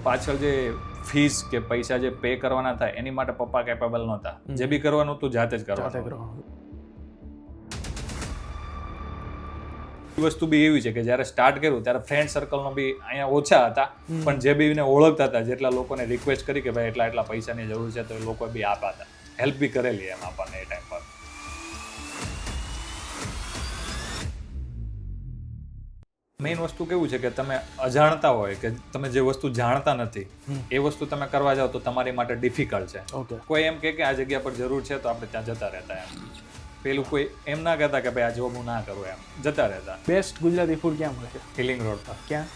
પાછળ જે ફીસ કે પૈસા જે પે કરવાના થાય એની માટે પપ્પા કેપેબલ નહોતા. જે બી કરવાનું તું જાતે જ કરવાનું. એ વસ્તુ બી એવી છે કે જ્યારે સ્ટાર્ટ કર્યું ત્યારે ફ્રેન્ડ સર્કલનો બી અહીંયા ઓછા હતા, પણ જે બી એને ઓળખતા હતા, જેટલા લોકોને રિક્વેસ્ટ કરી કે ભાઈ એટલા પૈસાની જરૂર છે, તો એ લોકો બી આપ્યા હતા, હેલ્પ બી કરેલી એમ આપણને એ ટાઈમ પર. મેઇન વસ્તુ કેવું છે કે તમે અજાણતા હોય કે તમે જે વસ્તુ જાણતા નથી એ વસ્તુ તમે કરવા જાઓ તો તમારી માટે ડિફિકલ્ટ છે. કોઈ એમ કે આ જગ્યા પર જરૂર છે તો આપણે ત્યાં જતા રહેતા એમ. પેલું કોઈ એમ ના કહેતા કે ભાઈ આ જોબ હું ના કરું, એમ જતા રહેતા. બેસ્ટ ગુજરાતી ફૂડ ક્યાં મળે છે? હિલિંગ રોડ પર. ક્યાં?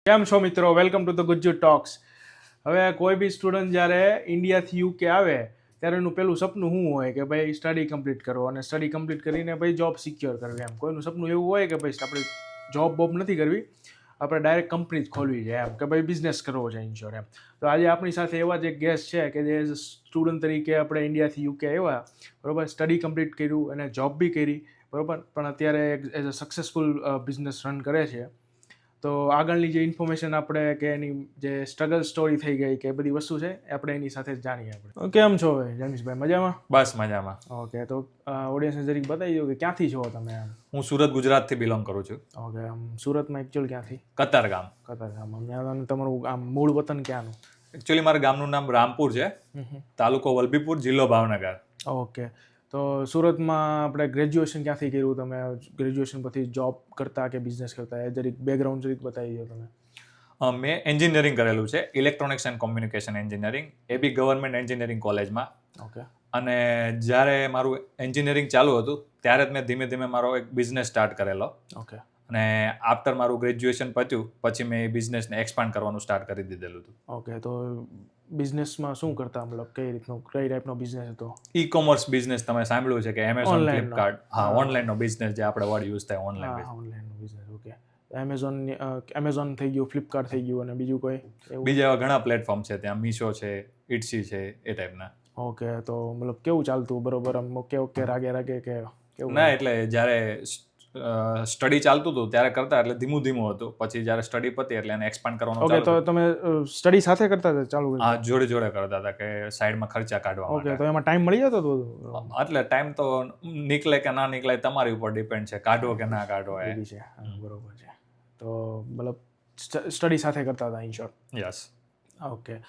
કેમ છો મિત્રો? Welcome to the Gujju talks. હવે કોઈ બી સ્ટુડન્ટ જ્યારે ઇન્ડિયાથી યુકે આવે ત્યારે એનું પેલું સપનું શું હોય કે ભાઈ સ્ટડી કમ્પ્લીટ કરો અને સ્ટડી કમ્પ્લીટ કરીને ભાઈ જોબ સિક્યોર કરવી. એમ કોઈનું સપનું એવું હોય કે ભાઈ આપણે જોબ બોબ નથી કરવી, આપણે ડાયરેક્ટ કંપની જ ખોલવી છે, એમ કે ભાઈ બિઝનેસ કરવો છે ઇન્શ્યોર એમ. તો આજે આપણી સાથે એવા જ એક ગેસ્ટ છે કે જે એઝ સ્ટુડન્ટ તરીકે આપણે ઇન્ડિયાથી યુકે આવ્યા, બરાબર, સ્ટડી કમ્પ્લીટ કર્યું અને જોબ બી કરી, બરાબર, પણ અત્યારે as a successful business run કરે છે. તો આગળની જે ઇન્ફોર્મેશન આપણે કે એની જે સ્ટ્રગલ સ્ટોરી થઈ ગઈ કે બધી વસ્તુ છે આપણે એની સાથે જ જાણીએ. આપણે કેમ છો જમીશભાઈ? મજામાં? બસ મજામાં. ઓકે, તો ઓડિયન્સને જરીક બતાવી દો કે ક્યાંથી છો તમે? હું સુરત, ગુજરાતથી બિલોંગ કરું છું. ઓકે, આમ સુરતમાં એકચ્યુઅલ ક્યાંથી? કતારગામ. કતારગામ. ત્યાં તમારું આમ મૂળ વતન ક્યાંનું? એકચ્યુઅલી મારા ગામનું નામ રામપુર છે, તાલુકો વલભીપુર, જિલ્લો ભાવનગર. ઓકે, તો સુરતમાં આપણે ગ્રેજ્યુએશન ક્યાંથી કર્યું તમે? ગ્રેજ્યુએશન પછી જોબ કરતા કે બિઝનેસ કરતા, એ જરીક બેકગ્રાઉન્ડ જરીક બતાવી દો તમે. મેં એન્જિનિયરિંગ કરેલું છે, ઇલેક્ટ્રોનિક્સ એન્ડ કોમ્યુનિકેશન એન્જિનિયરિંગ, એ બી ગવર્મેન્ટ એન્જિનિયરિંગ કોલેજમાં. ઓકે. અને જ્યારે મારું એન્જિનિયરિંગ ચાલુ હતું ત્યારે જ મેં ધીમે ધીમે મારો એક બિઝનેસ સ્ટાર્ટ કરેલો. ઓકે. અને આફ્ટર મારું ગ્રેજ્યુએશન પત્યું પછી મેં એ બિઝનેસને એક્સપાન્ડ કરવાનું સ્ટાર્ટ કરી દીધેલું હતું. ઓકે, તો બિઝનેસમાં શું કરતા? મતલબ કઈ ટાઈપનો બિઝનેસ હતો? ઈ કોમર્સ બિઝનેસ તમે સાંભળ્યું છે કે એમેઝોન, Online નો. ફ્લિપકાર્ટ? હા, ઓનલાઈનનો બિઝનેસ જે આપણે વર્ડ યુઝ થાય ઓનલાઈન. ઓનલાઈનનો બિઝનેસ. ઓકે, એમેઝોન થઈ ગયું, ફ્લિપકાર્ટ થઈ ગયું, અને બીજું કોઈ એવું? બીજા એવા ઘણા પ્લેટફોર્મ છે, ત્યાં મીશો છે, ઇટ્સી છે, એ ટાઈપના. ઓકે, તો મતલબ કેવું ચાલતું? બરોબર, આમ ઓકે રાગે કે કેવું? ના, એટલે જ્યારે સ્ટડી ચાલતું હતું ત્યારે કરતા, એટલે ધીમું હતું. પછી જ્યારે સ્ટડી પતી એટલે એને એક્સપાન્ડ કરવાનું ઓકે, તો ચાલુ. તમે સ્ટડી સાથે કરતા હતા ચાલુ? હા, જોડે કરતા હતા કે સાઈડમાં ખર્ચા કાઢવા ઓકે, માટે. તો એમાં ટાઈમ મળી જતો હતો? એટલે ટાઈમ તો નીકળે કે ના નીકળે તમારી ઉપર ડિપેન્ડ છે, કાઢવો કે ના કાઢવો. એ બી છે, બરોબર છે. તો મતલબ સ્ટડી સાથે કરતા હતા ઇન શોર્ટ? યસ. ઓકે,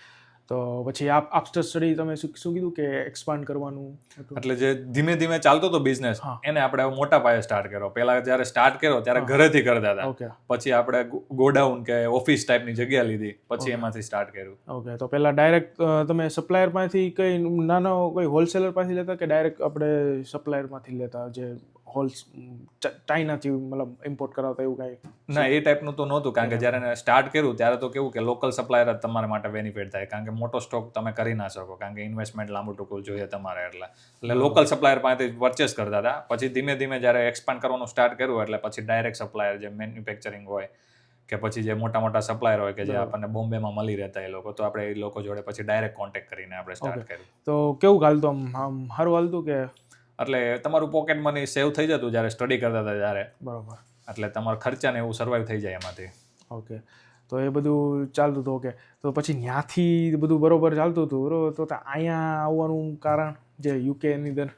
તો પછી આફ્ટર સ્ટડી તમે શું કીધું કે એક્સપાન્ડ કરવાનું હતું? એટલે જે ધીમે ધીમે ચાલતો હતો બિઝનેસ, એને આપણે મોટા પાયે સ્ટાર્ટ કર્યો. પહેલા જ્યારે સ્ટાર્ટ કર્યો ત્યારે ઘરેથી કરતા હતા. ઓકે. પછી આપણે ગોડાઉન કે ઓફિસ ટાઈપની જગ્યા લીધી, પછી એમાંથી સ્ટાર્ટ કર્યું. ઓકે, તો પહેલા ડાયરેક્ટ તમે સપ્લાયર પાસેથી કઈ નાનો કોઈ હોલસેલર પાસેથી લેતા કે ડાયરેક્ટ આપણે સપ્લાયરમાંથી લેતા, જે ચાઇનાથી મતલબ ઇમ્પોર્ટ કરાવતા એવું કાંઈ? ના, એ ટાઈપનું તો નહોતું, કારણ કે જ્યારે સ્ટાર્ટ કર્યું ત્યારે તો કેવું કે લોકલ સપ્લાયર જ તમારા માટે બેનિફિટ થાય, કારણ કે મોટો સ્ટોક તમે કરી ના શકો, કારણ કે ઇન્વેસ્ટમેન્ટ લાંબુ ટૂંકું જોઈએ તમારે. એટલે લોકલ સપ્લાયર પાસેથી પરચેસ કરતા હતા. પછી ધીમે ધીમે જ્યારે એક્સપાન્ડ કરવાનું સ્ટાર્ટ કર્યું એટલે પછી ડાયરેક્ટ સપ્લાયર જે મેન્યુફેક્ચરિંગ હોય કે પછી જે મોટા સપ્લાયર હોય કે જે આપણને બોમ્બેમાં મળી રહેતા એ લોકો, તો આપણે એ લોકો જોડે પછી ડાયરેક્ટ કોન્ટેક્ટ કરીને આપણે સ્ટાર્ટ કર્યું. તો કેવું હાલતું? આમ સારું હાલતું કે? એટલે તમારું પોકેટ મની સેવ થઈ જતું જ્યારે સ્ટડી કરતા હતા ત્યારે. બરોબર. એટલે તમારા ખર્ચાને એવું સર્વાઈવ થઈ જાય એમાંથી. ઓકે, તો એ બધું ચાલતું હતું. ઓકે, તો પછી ત્યાંથી બધું બરોબર ચાલતું હતું, બરોબર, તો અહીંયા આવવાનું કારણ જે યુકેની અંદર?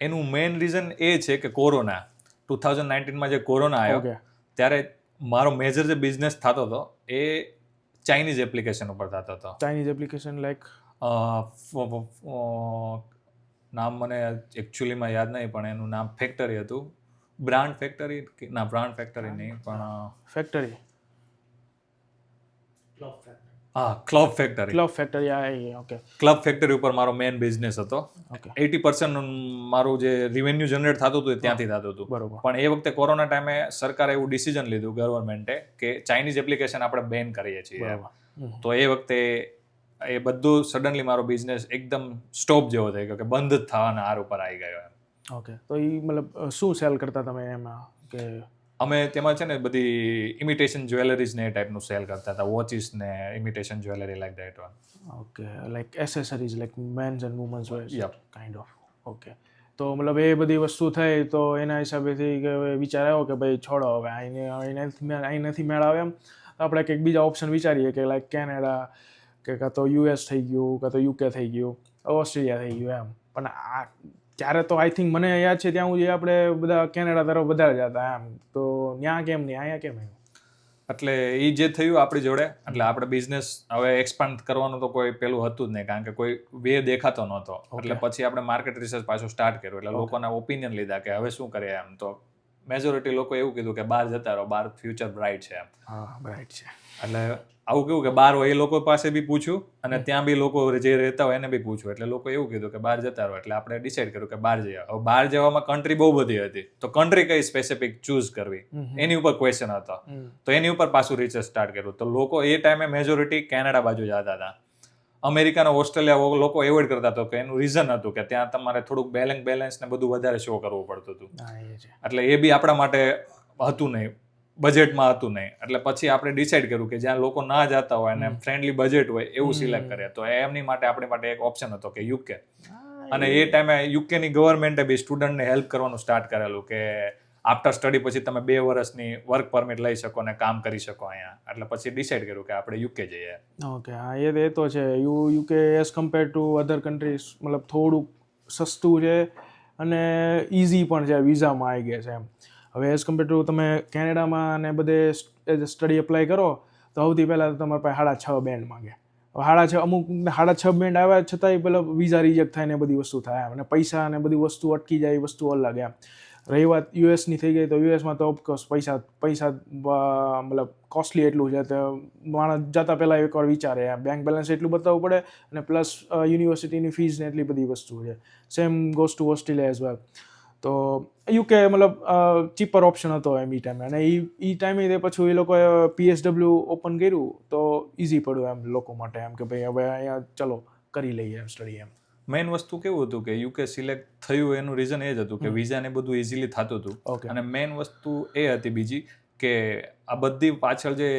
એનું મેઇન રીઝન એ છે કે કોરોના 2019માં જે કોરોના આવ્યો ત્યારે મારો મેજર જે બિઝનેસ થતો હતો એ ચાઇનીઝ એપ્લિકેશન ઉપર થતો હતો. Chinese application like? નામ મને એકચ્યુઅલીમાં યાદ નહીં, પણ એનું નામ ફેક્ટરી હતું. બ્રાન્ડ ફેક્ટરી ના, બ્રાન્ડ ફેક્ટરી નહીં, પણ ફેક્ટરી. હા, club factory. Okay, club factory ઉપર મારો મેઇન બિઝનેસ હતો. 80% મારું જે રિવેન્યુ જનરેટ થતું હતું ત્યાંથી થતું હતું. બરોબર. પણ એ વખતે કોરોના ટાઈમે સરકારે એવું ડિસિઝન લીધું, ગવર્મેન્ટે, કે ચાઇનીઝ એપ્લિકેશન આપણે બેન કરીએ છીએ. તો એ વખતે એ બધું સડનલી મારો બિઝનેસ એકદમ સ્ટોપ જેવો થઈ ગયો, કે બંધ જ થવાના આર ઉપર આવી ગયો એમ. ઓકે, તો એ મતલબ શું સેલ કરતા તમે એમાં? કે અમે તેમાં છે ને બધી ઇમિટેશન જ્વેલરીઝ ને એ ટાઈપનું સેલ કરતા હતા, વોચીસ ને imitation jewellery like that one. Okay, like accessories like men's and women's wear kind of. Okay, તો મતલબ એ બધી વસ્તુ થઈ તો એના હિસાબેથી કે હવે વિચાર આવ્યો કે ભાઈ છોડો હવે અહીં નથી મેળ આવે એમ તો આપણે કંઈક બીજા ઓપ્શન વિચારીએ કે લાઈક કેનેડા કે કાં તો યુએસ થઈ ગયું કાં તો યુકે થઈ ગયું ઓસ્ટ્રેલિયા થઈ ગયું એમ પણ આ ત્યારે તો આઈ થિંક મને યાદ છે ત્યાં સુધી આપણે બધા કેનેડા તરફ વધારે જતા એમ તો ત્યાં કેમ નહીં અહીંયા કેમ એમ એટલે એ જે થયું આપણી જોડે એટલે આપણે બિઝનેસ હવે એક્સપાન્ડ કરવાનું તો કોઈ પેલું હતું જ નહીં કારણ કે કોઈ વે દેખાતો નહોતો એટલે પછી આપણે માર્કેટ રિસર્ચ પાછું સ્ટાર્ટ કર્યું એટલે લોકોના ઓપિનિયન લીધા કે હવે શું કરીએ એમ તો મેજોરિટી લોકો એવું કીધું કે બહાર જતા રહો, બહાર ફ્યુચર બ્રાઇટ છે એમ. હા બ્રાઇટ છે. એટલે આવું કેવું કે બહાર હોય એ લોકો પાસે બી પૂછ્યું અને ત્યાં બી લોકો જે રહેતા હોય એને બી પૂછ્યું એટલે લોકો એવું કીધું કે બહાર જતા રહો એટલે આપણે ડિસાઈડ કર્યું કે બહાર જઈએ. હવે બહાર જવામાં કન્ટ્રી બહુ બધી હતી તો કન્ટ્રી કઈ સ્પેસિફિક ચૂઝ કરવી એની ઉપર ક્વેશ્ચન હતો તો એની ઉપર પાછું રિસર્ચ સ્ટાર્ટ કર્યું તો લોકો એ ટાઈમે મેજોરિટી કેનેડા બાજુ જતા હતા. અમેરિકાના ઓસ્ટ્રેલિયા લોકો એવોઇડ કરતા હતા કે એનું રીઝન હતું કે ત્યાં તમારે થોડુંક બેલેન્સ ને બધું વધારે શો કરવું પડતું હતું એટલે એ બી આપણા માટે હતું નહીં, બજેટમાં હતું નહીં એટલે પછી આપણે ડિસાઈડ કર્યું કે જ્યાં લોકો ના જતા હોય અને ફ્રેન્ડલી બજેટ હોય એવું સિલેક્ટ કરીએ તો એમની માટે આપણી માટે એક ઓપ્શન હતો કે યુકે. અને એ ટાઈમે યુકેની ગવર્મેન્ટે બી સ્ટુડન્ટને હેલ્પ કરવાનું સ્ટાર્ટ કરેલું કે આફ્ટર સ્ટડી પછી તમે 2 વર્ષની વર્ક પરમિટ લઈ શકો અને કામ કરી શકો અહીંયા એટલે પછી ડિસાઈડ કર્યું કે આપણે યુકે જઈએ. ઓકે હા એ તો છે UK as compare to other countries મતલબ થોડુંક સસ્તું છે અને ઇઝી પણ છે વિઝામાં આવી ગયા છે એમ. હવે એઝ કમ્પેર ટુ તમે કેનેડામાં અને બધે સ્ટડી એપ્લાય કરો તો સૌથી પહેલાં તો તમારા પાસે 6.5 બેન્ડ માંગે. 6.5 અમુક 6.5 બેન્ડ આવ્યા છતાંય પેલા વિઝા રિજેક્ટ થાય ને બધી વસ્તુ થાય અને પૈસા અને બધી વસ્તુ અટકી જાય વસ્તુ અલગ એમ. રહી વાત યુએસની થઈ ગઈ તો યુએસમાં તો ઓફકોર્સ પૈસા મતલબ કોસ્ટલી એટલું છે તો માણસ જતા પહેલાં એકવાર વિચારે બેંક બેલેન્સ એટલું બતાવવું પડે અને પ્લસ યુનિવર્સિટીની ફીઝ ને એટલી બધી વસ્તુ છે. Same goes to Australia as well. તો યુકે મતલબ ચીપર ઓપ્શન હતો એમ એ ટાઈમે અને એ ટાઈમે તે પછી એ લોકોએ PSW ઓપન કર્યું તો ઇઝી પડ્યું એમ લોકો માટે એમ કે ભાઈ હવે અહીંયા ચલો કરી લઈએ એમ સ્ટડી એમ. મેઇન વસ્તુ કેવું હતું કે યુકે સિલેક્ટ થયું એનું રીઝન એ જ હતું કે વિઝા ને બધું ઇઝીલી થતું હતું અને મેઇન વસ્તુ એ હતી બીજી કે આ બધી પાછળ જે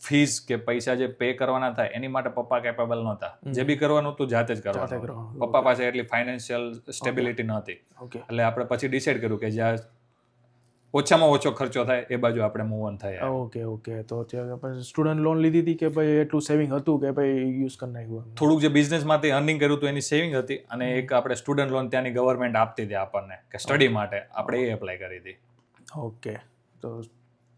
ફીસ કે પૈસા જે પે કરવાના થાય એની માટે પપ્પા કેપેબલ નહોતા. જે બી કરવાનું હતું જાતે જ કરવાનું. પપ્પા પાસે એટલી ફાઇનાન્શિયલ સ્ટેબિલિટી નહોતી એટલે આપણે પછી ડિસાઈડ કર્યું કે જ્યાં ઓછામાં ઓછો ખર્ચો થાય એ બાજુ આપણે મૂવ ઓન થાય. ઓકે તો સ્ટુડન્ટ લોન લીધી હતી કે ભાઈ એટલું સેવિંગ હતું કે ભાઈ યુઝ કરી નાખ્યું? થોડુંક જે બિઝનેસમાંથી અર્નિંગ કર્યું હતું એની સેવિંગ હતી અને એક આપણે સ્ટુડન્ટ લોન ત્યાંની ગવર્મેન્ટ આપતી હતી આપણને કે સ્ટડી માટે આપણે એ એપ્લાય કરી હતી. ઓકે તો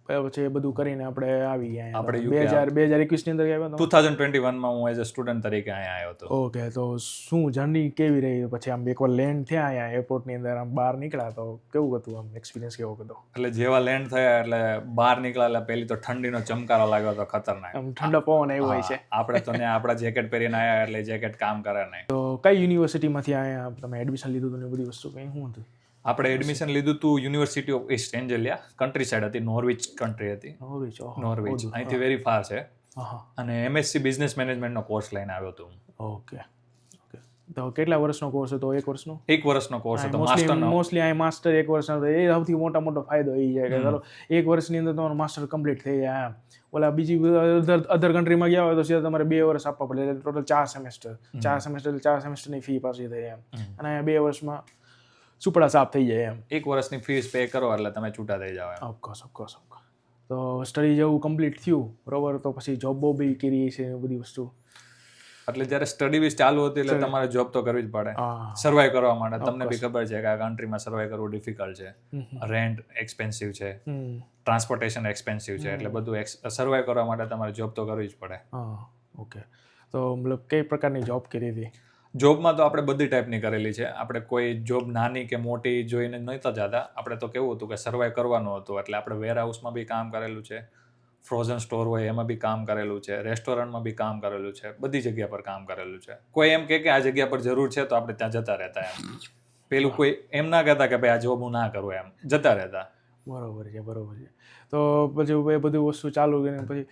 પછી એ બધું કરીને આપણે આવી ગયા આપણે 2021 ની અંદર આવ્યા 2021 માં હું એઝ અ સ્ટુડન્ટ તરીકે અહીંયા આવ્યો હતો. ઓકે તો શું જર્ની કેવી રહી પછી આમ એકવાર લેન્ડ થયા અહીંયા એરપોર્ટ ની અંદર આમ બહાર નીકળ્યા તો કેવું હતું આમ એક્સપિરિયન્સ કેવો હતો? એટલે જેવા લેન્ડ થયા એટલે બહાર નીકળ્યા એટલે પહેલી તો ઠંડીનો ચમકારો લાગ્યો હતો ખતરનાક. આમ ઠંડો પવન આવ્યો હોય છે. આપણે તો ત્યાં આપણા જેકેટ પહેરીને આવ્યા એટલે જેકેટ કામ કરે નહીં. તો કઈ યુનિવર્સિટીમાંથી આવ્યા તમે એડમિશન લીધું હતું ને બધી વસ્તુ કઈ શું હતું? આપણે એડમિશન લીધું હતું university of East Anglia, countryside હતી, નોર્વિચ કન્ટ્રી હતી. નોર્વિચ અહીંથી વેરી ફાર છે અને MSc બિઝનેસ મેનેજમેન્ટનો કોર્સ લઈને આવ્યો હતો. ઓકે તો કેટલા વર્ષનો કોર્સ હતો? 1 વર્ષનો? 1 વર્ષનો કોર્સ હતો માસ્ટરનો. મોસ્ટલી આ માસ્ટર 1 વર્ષનો હતો એ સૌથી મોટો ફાયદો એ છે કે ચાલો 1 વર્ષની અંદર તમારું માસ્ટર કમ્પ્લીટ થઈ જાય. ઓલા બીજી અધર કન્ટ્રીમાં ગયા હોય તો સીધા તમારે 2 વર્ષ આપવા પડે એટલે ટોટલ 4 સેમેસ્ટરની ફી પાછી થઈ એમ અને 2 વર્ષમાં સુપડા સાફ થઈ જાય એમ. 1 વર્ષની ફીસ પે કરો એટલે તમે છૂટા થઈ જાવ એમ. ઓફકોર્સ. તો સ્ટડી જેવું કમ્પ્લીટ થયું બરોબર તો પછી જોબ બી કરી છે બધી વસ્તુ. એટલે જ્યારે સ્ટડી બી ચાલુ હતી એટલે તમારે જોબ તો કરવી જ પડે સર્વાઈવ કરવા માટે. તમને બી ખબર છે કે આ કન્ટ્રીમાં સર્વાઈવ કરવું ડિફિકલ્ટ છે. રેન્ટ એક્સપેન્સિવ છે, ટ્રાન્સપોર્ટેશન એક્સપેન્સિવ છે એટલે બધું સર્વાઈવ કરવા માટે તમારે જોબ તો કરવી જ પડે. ઓકે તો મતલબ કઈ પ્રકારની જોબ કરી હતી? જોબમાં તો આપણે બધી ટાઈપની કરેલી છે. આપણે કોઈ જોબ નાની કે મોટી જોઈને નહોતા જતા. આપણે તો કેવું હતું કે સર્વાઈવ કરવાનું હતું એટલે આપણે વેરહાઉસમાં બી કામ કરેલું છે, ફ્રોઝન સ્ટોર હોય એમાં બી કામ કરેલું છે, રેસ્ટોરન્ટમાં બી કામ કરેલું છે, બધી જગ્યા પર કામ કરેલું છે. કોઈ એમ કે આ જગ્યા પર જરૂર છે તો આપણે ત્યાં જતા રહેતા એમ. પેલું કોઈ એમ ના કહેતા કે ભાઈ આ જોબ હું ના કરું એમ, જતા રહેતા. બરોબર છે. તો પછી એ બધી વસ્તુ ચાલુ કરીને પછી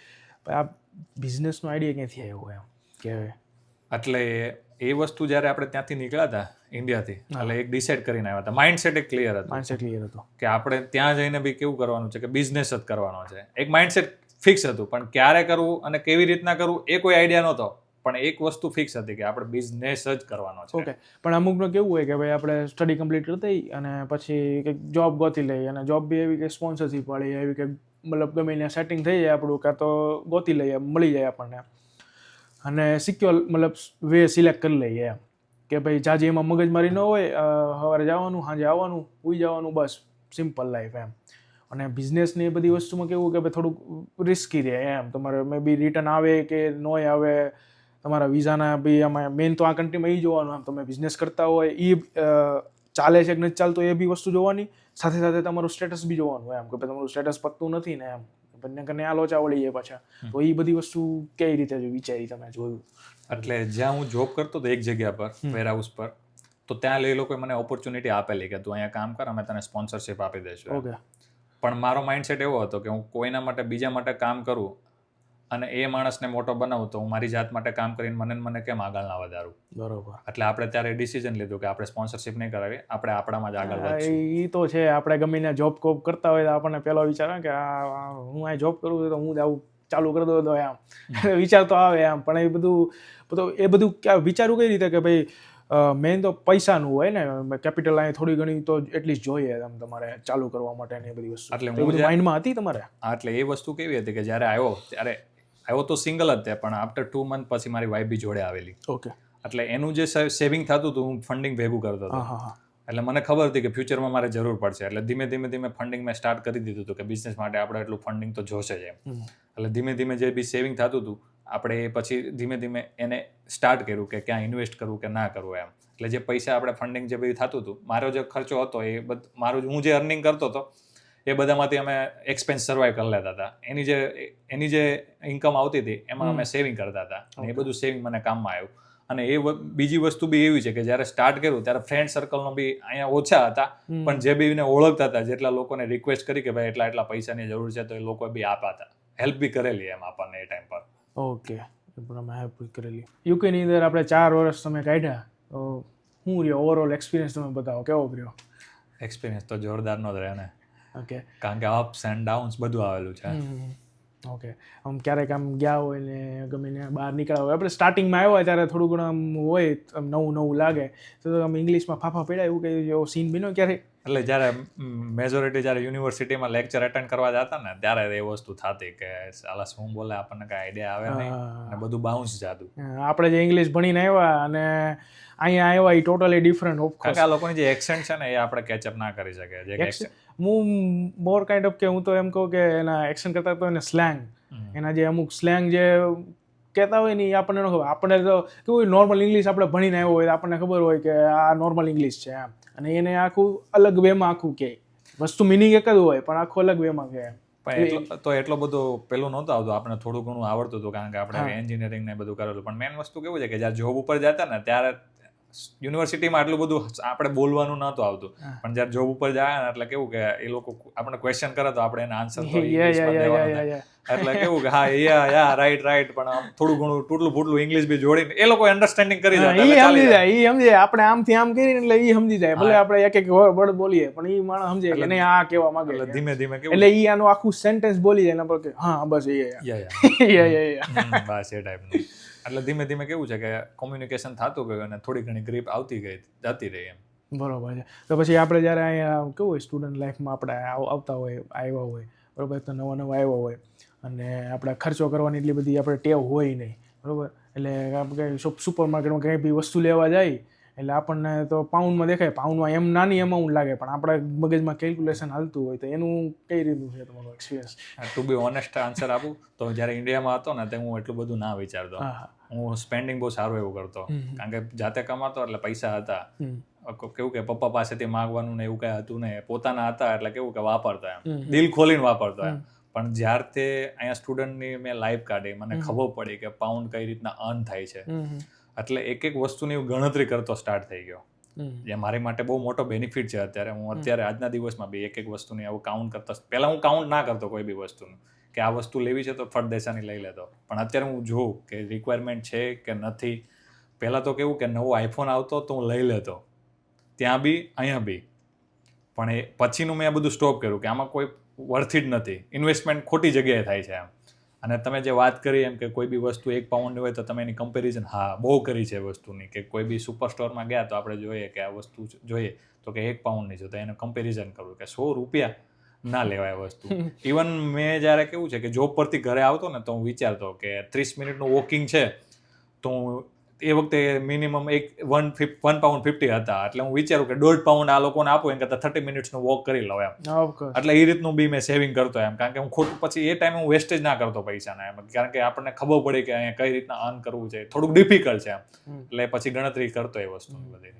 આ બિઝનેસનો આઈડિયા ક્યાંથી આવ્યો એમ કે? એટલે એ વસ્તુ જ્યારે આપણે ત્યાંથી નીકળ્યા હતા ઇન્ડિયાથી એટલે એક ડિસાઈડ કરીને આવ્યા હતા. માઇન્ડસેટ એક ક્લિયર હતો કે આપણે ત્યાં જઈને બી કેવું કરવાનું છે કે બિઝનેસ જ કરવાનો છે. એક માઇન્ડસેટ ફિક્સ હતું પણ ક્યારે કરવું અને કેવી રીતના કરવું એ કોઈ આઈડિયા નહોતો પણ એક વસ્તુ ફિક્સ હતી કે આપણે બિઝનેસ જ કરવાનો છે. ઓકે, પણ અમુકનું કેવું હોય કે ભાઈ આપણે સ્ટડી કમ્પ્લીટ કરતી અને પછી કંઈક જોબ ગોતી લઈએ, અને જોબ બી એવી કે સ્પોન્સરશીપ વાળી એવી કે મતલબ ગમે એને સેટિંગ થઈ જાય આપણું, કાં તો ગોતી લઈએ, મળી જાય આપણને, અને સિક્યોર મતલબ વે સિલેક્ટ કરી લઈએ એમ કે ભાઈ જાજી એમાં મગજમારી ન હોય, સવારે જવાનું, સાંજે આવવાનું, સૂઈ જવાનું, બસ સિમ્પલ લાઈફ એમ. અને બિઝનેસની એ બધી વસ્તુમાં કેવું કે ભાઈ થોડુંક રિસ્કી રહે એમ, તમારે મે બી રિટર્ન આવે કે નોય આવે, તમારા વિઝાના બી આમાં મેઇન તો આ કન્ટ્રીમાં એ જોવાનું એમ, તમે બિઝનેસ કરતા હોય એ ચાલે છે કે નથી ચાલતું એ બી વસ્તુ જોવાની, સાથે સાથે તમારું સ્ટેટસ બી જોવાનું એમ કે ભાઈ તમારું સ્ટેટસ પતતું નથી ને એમ, બંને કને આ લોચા વળી જાય પાછા, તો એ બધી વસ્તુ કઈ રીતે વિચારી તમે જોયું? એટલે જ્યાં હું જોબ કરતો હતો એક જગ્યા પર વેરહાઉસ પર, તો ત્યાં એ લોકોએ મને ઓપોર્ચ્યુનિટી આપેલી કે તું અહીંયા કામ કર, અમે તને સ્પોન્સરશિપ આપી દઈશું. ઓકે. પણ મારો માઇન્ડસેટ એવો હતો કે હું કોઈના માટે બીજા માટે કામ કરું અને એ માણસને મોટો બનાવું, તો હું મારી જાત માટે કામ કરીને મને કેમ આગળ ના વધારું. બરોબર. એટલે આપણે ત્યારે ડિસિઝન લીધું કે આપણે સ્પોન્સરશિપ નહીં કરાવી, આપણે આપણામાં જ આગળ વધશું. એ તો છે, આપણે ગમે ત્યાં જોબ કોપ કરતા હોય તો આપણને પેલો વિચાર આવે કે હું અહીં જોબ કરું તો હું જ આવું ચાલુ કરી દઉં તો એમ વિચાર તો આવે એમ, પણ એ બધું ક્યાં વિચારવું કઈ રીતે કે ભાઈ મેઇન તો પૈસાનું હોય ને, કેપિટલ અહીં થોડી ઘણી તો એટલીસ્ટ જોઈએ તમારે ચાલુ કરવા માટે ને એ બધી વસ્તુ. એટલે હું માઇન્ડમાં હતી તમારે? એટલે એ વસ્તુ કેવી હતી કે જ્યારે આવ્યો તો સિંગલ જ તે, પણ આફ્ટર 2 મંથ પછી મારી વાઈફ બી જોડે આવેલી. ઓકે. એટલે એનું જે સેવિંગ થતું હતું, હું ફંડિંગ ભેગું કરતો હતો. એટલે મને ખબર હતી કે ફ્યુચરમાં મારે જરૂર પડશે, એટલે ધીમે ધીમે ફંડિંગ મેં સ્ટાર્ટ કરી દીધું હતું કે બિઝનેસ માટે આપણે એટલું ફંડિંગ તો જોશે જ એમ. એટલે ધીમે ધીમે જે બી સેવિંગ થતું હતું, આપણે પછી ધીમે ધીમે એને સ્ટાર્ટ કર્યું કે ક્યાં ઇન્વેસ્ટ કરવું કે ના કરવું એમ. એટલે જે પૈસા આપણે ફંડિંગ જે બધું થતું હતું, મારો જે ખર્ચો હતો એ મારું હું જે અર્નિંગ કરતો હતો એ બધામાંથી અમે એક્સપેન્સ સર્વાઈવ કરી લેતા હતા. એની જે ઇન્કમ આવતી હતી એમાં અમે સેવિંગ કરતા હતા, અને એ બધું સેવિંગ મને કામમાં આવ્યું. અને એ બીજી વસ્તુ બી એવી છે કે જ્યારે સ્ટાર્ટ કર્યું ત્યારે ફ્રેન્ડ સર્કલનો બી અહીંયા ઓછા હતા, પણ જે બી એને ઓળખતા હતા, જેટલા લોકોને રિક્વેસ્ટ કરી કે ભાઈ એટલા પૈસાની જરૂર છે, તો એ લોકો બી આપ્યા હતા, હેલ્પ બી કરેલી એમ આપણને એ ટાઈમ પર. ઓકે, અમે હેલ્પ બી કરેલી. યુકેની અંદર આપણે 4 વર્ષ તમે કાઢ્યા, તો શું રહ્યો ઓવરઓલ એક્સપિરિયન્સ તમે બતાવો, કેવો રહ્યો? એક્સપિરિયન્સ તો જોરદારનો જ રહે ને. ઓકે. કારણ કે અપ્સ એન્ડ ડાઉન્સ બધું આવેલું છે. ઓકે. આમ ક્યારેક આમ ગયા હોય ને ગમે ને બહાર નીકળ્યા હોય, આપણે સ્ટાર્ટિંગમાં આવ્યા ત્યારે થોડું ઘણું આમ હોય, આમ નવું લાગે, તો આમ ઇંગ્લિશમાં ફાફા પડ્યા એવું કંઈ એવો સીન બન્યો ક્યારેક? એટલે જ્યારે મેજોરિટી જ્યારે યુનિવર્સિટીમાં લેક્ચર અટેન્ડ કરવા જતા ને ત્યારે એ વસ્તુ થતી કે સાલા શું બોલે, આપણને કાંઈ આઈડિયા આવે નહીં, અને બધું બાઉન્સ જાતું. આપણે જે ઇંગ્લિશ ભણીને આવ્યા અને અહીંયા આવ્યા એ ટોટલી ડિફરન્ટ. કારણ કે આ લોકોની જે એક્સેન્ટ છે ને એ આપણે કેચઅપ ના કરી શકીએ. હું મોર કાઇન્ડ ઓફ કે હું તો એમ કહું કે એના એક્શન કરતા તો એને સ્લેંગ, એના જે અમુક સ્લેંગ જે કહેતા હોય ને એ આપણને ન ખબર. આપણને તો કેવું નોર્મલ ઇંગ્લિશ આપણે ભણીને આવ્યો હોય, આપણને ખબર હોય કે આ નોર્મલ ઇંગ્લિશ છે એમ, અને એને આખું અલગ વેમાં આખું કહે, વસ્તુ મિનિંગ એક જ હોય પણ આખું અલગ વેમાં કહે. પણ તો એટલો બધો પેલું નહોતું આવતું, આપણે થોડું ઘણું આવડતું હતું કારણ કે આપણે એન્જિનિયરિંગ ને બધું કરેલું. પણ મેઇન વસ્તુ કેવું છે કે જ્યારે જોબ ઉપર જતા ને ત્યારે યુનિવર્સિટીમાં આટલું બધું આપણે બોલવાનું નહોતું આવતું, પણ જ્યારે જોબ ઉપર જાય ને એટલે કેવું કે એ લોકો આપણે ક્વેશ્ચન કરે તો આપણે એના આન્સર તો ઇંગ્લિશમાં દેવાના, એટલે કેવું કે હા યા રાઈટ, પણ આમ થોડું ઘણું ટૂટલું ફૂટલું ઇંગ્લિશ બી જોડીને એ લોકો અન્ડરસ્ટેન્ડિંગ કરી જાય, એ સમજે આપણે આમથી આમ કરીને એટલે એ સમજી જાય, ભલે આપણે એક વર્ડ બોલીએ પણ એ માણસ સમજે કે નહીં આ કહેવા માંગે, એટલે ધીમે ધીમે એટલે એ આનું આખું સેન્ટેન્સ બોલી જાય એના પર કે હા બસ બસ એ ટાઈપનું. એટલે ધીમે ધીમે કેવું છે કે કોમ્યુનિકેશન થતું ગયું અને થોડી ઘણી ગ્રીપ આવતી ગઈ, જતી રહી એમ. બરોબર છે. તો પછી આપણે જ્યારે અહીંયા કેવું હોય સ્ટુડન્ટ લાઈફમાં આપણે આવતા હોય, આવ્યા હોય બરોબર, તો નવા આવ્યા હોય અને આપણે ખર્ચો કરવાની એટલી બધી આપણે ટેવ હોય નહીં બરોબર, એટલે આપણે સુપર માર્કેટમાં કંઈ બી વસ્તુ લેવા જાય એટલે આપણને તો પાઉન્ડમાં દેખાય, પાઉન્ડમાં એમ નાની અમાઉન્ટ લાગે, પણ આપણે મગજમાં કેલ્ક્યુલેશન હાલતું હોય, તો એનું કઈ રીતનું છે તમારો experience? To be honest answer આપું તો જ્યારે ઇન્ડિયામાં હતો ને તે હું એટલું બધું ના વિચારતો, હું સ્પેન્ડિંગ બહુ સારું એવું કરતો, કારણ કે જાતે કમાતો એટલે પૈસા હતા, કેવું કે પપ્પા પાસેથી માંગવાનું ને એવું કઈ હતું ને, પોતાના હતા એટલે કેવું કે વાપરતા એમ, દિલ ખોલીને વાપરતો એમ. પણ જ્યારથી અહીંયા સ્ટુડન્ટની મેં લાઈફ કાઢી, મને ખબર પડી કે પાઉન્ડ કઈ રીતના અર્ન થાય છે, એટલે એક વસ્તુની ગણતરી કરતો સ્ટાર્ટ થઈ ગયો, જે મારી માટે બહુ મોટો બેનિફિટ છે અત્યારે. હું અત્યારે આજના દિવસમાં બી એક વસ્તુની આવું કાઉન્ટ કરતા, પહેલા હું કાઉન્ટ ના કરતો કોઈ બી વસ્તુનું કે આ વસ્તુ લેવી છે તો ફળદેસાની લઈ લેતો, પણ અત્યારે હું જોઉં કે રિક્વાયરમેન્ટ છે કે નથી. પહેલાં તો કેવું કે નવો આઈફોન આવતો તો હું લઈ લેતો, ત્યાં બી અહીંયા બી, પણ એ પછીનું મેં આ બધું સ્ટોપ કર્યું કે આમાં કોઈ વર્થ જ નથી, ઇન્વેસ્ટમેન્ટ ખોટી જગ્યાએ થાય છે એમ. અને તમે જે વાત કરી એમ કે કોઈ બી વસ્તુ 1 પાઉન્ડની હોય તો તમે એની કમ્પેરિઝન બહુ કરી છે વસ્તુની, કે કોઈ બી સુપર સ્ટોરમાં ગયા તો આપણે જોઈએ કે આ વસ્તુ જોઈએ તો કે 1 પાઉન્ડની છે, તો એને કમ્પેરિઝન કરવું કે 100 રૂપિયા ના લેવાય વસ્તુ. ઇવન મેં જ્યારે કેવું છે કે જોબ પરથી ઘરે આવતો ને તો હું વિચારતો કે 30 મિનિટનું વોકિંગ છે, તો હું એ વખતે મિનિમમ 1 પાઉન્ડ 50 હતા, એટલે હું વિચારું કે 1.5 પાઉન્ડ આ લોકોને આપું એમ કરતાં 30 મિનિટ્સનું વોક કરી લઉં એમ. એટલે એ રીતનું બી મેં સેવિંગ કરતો એમ, કારણ કે હું ખોટું પછી એ ટાઈમે હું વેસ્ટેજ ના કરતો પૈસાના એમ, કારણ કે આપણને ખબર પડી કે અહીંયા કઈ રીતના અર્ન કરવું છે, થોડુંક ડિફિકલ્ટ છે એમ, એટલે પછી ગણતરી કરતો એ વસ્તુની બધી.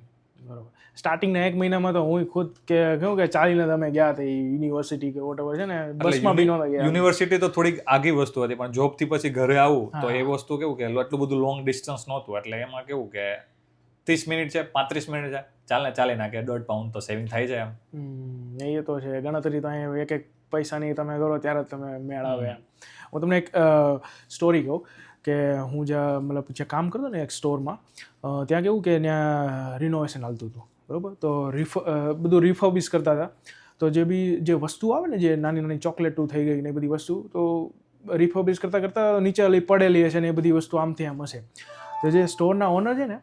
બરોબર. સ્ટાર્ટિંગના 1 મહિનામાં તો હું ખુદ કે કેવું કે ચાલીને તમે ગયા હતા યુનિવર્સિટી કે વોટેવર છે ને, બસમાં બી નહોતા ગયા. યુનિવર્સિટી તો થોડીક આગી વસ્તુ હતી, પણ જોબથી પછી ઘરે આવું તો એ વસ્તુ કેવું કે એટલું બધું લોંગ ડિસ્ટન્સ નહોતું, એટલે એમાં કેવું કે 30 મિનિટ છે, 35 મિનિટ છે, ચાલી નાખે, 1.5 પાઉન્ડ તો સેવિંગ થાય છે એમ. એ તો છે, ગણતરી તો અહીંયા એક પૈસાની તમે કરો ત્યારે જ તમે મેળ આવે એમ. હું તમને એક સ્ટોરી કહું કે હું જ્યાં મતલબ જે કામ કરતો ને એક સ્ટોરમાં, ત્યાં કેવું કે ત્યાં રિનોવેશન હાલતું હતું, બરાબર, તો બધું રિફર્બિશ કરતા હતા, તો જે વસ્તુ આવે ને, જે નાની નાની ચોકલેટો થઈ ગઈ ને એ બધી વસ્તુ, તો રિફર્બિશ કરતાં નીચે પડેલી હશે ને એ બધી વસ્તુ આમથી આમ હશે. તો જે સ્ટોરના ઓનર છે ને,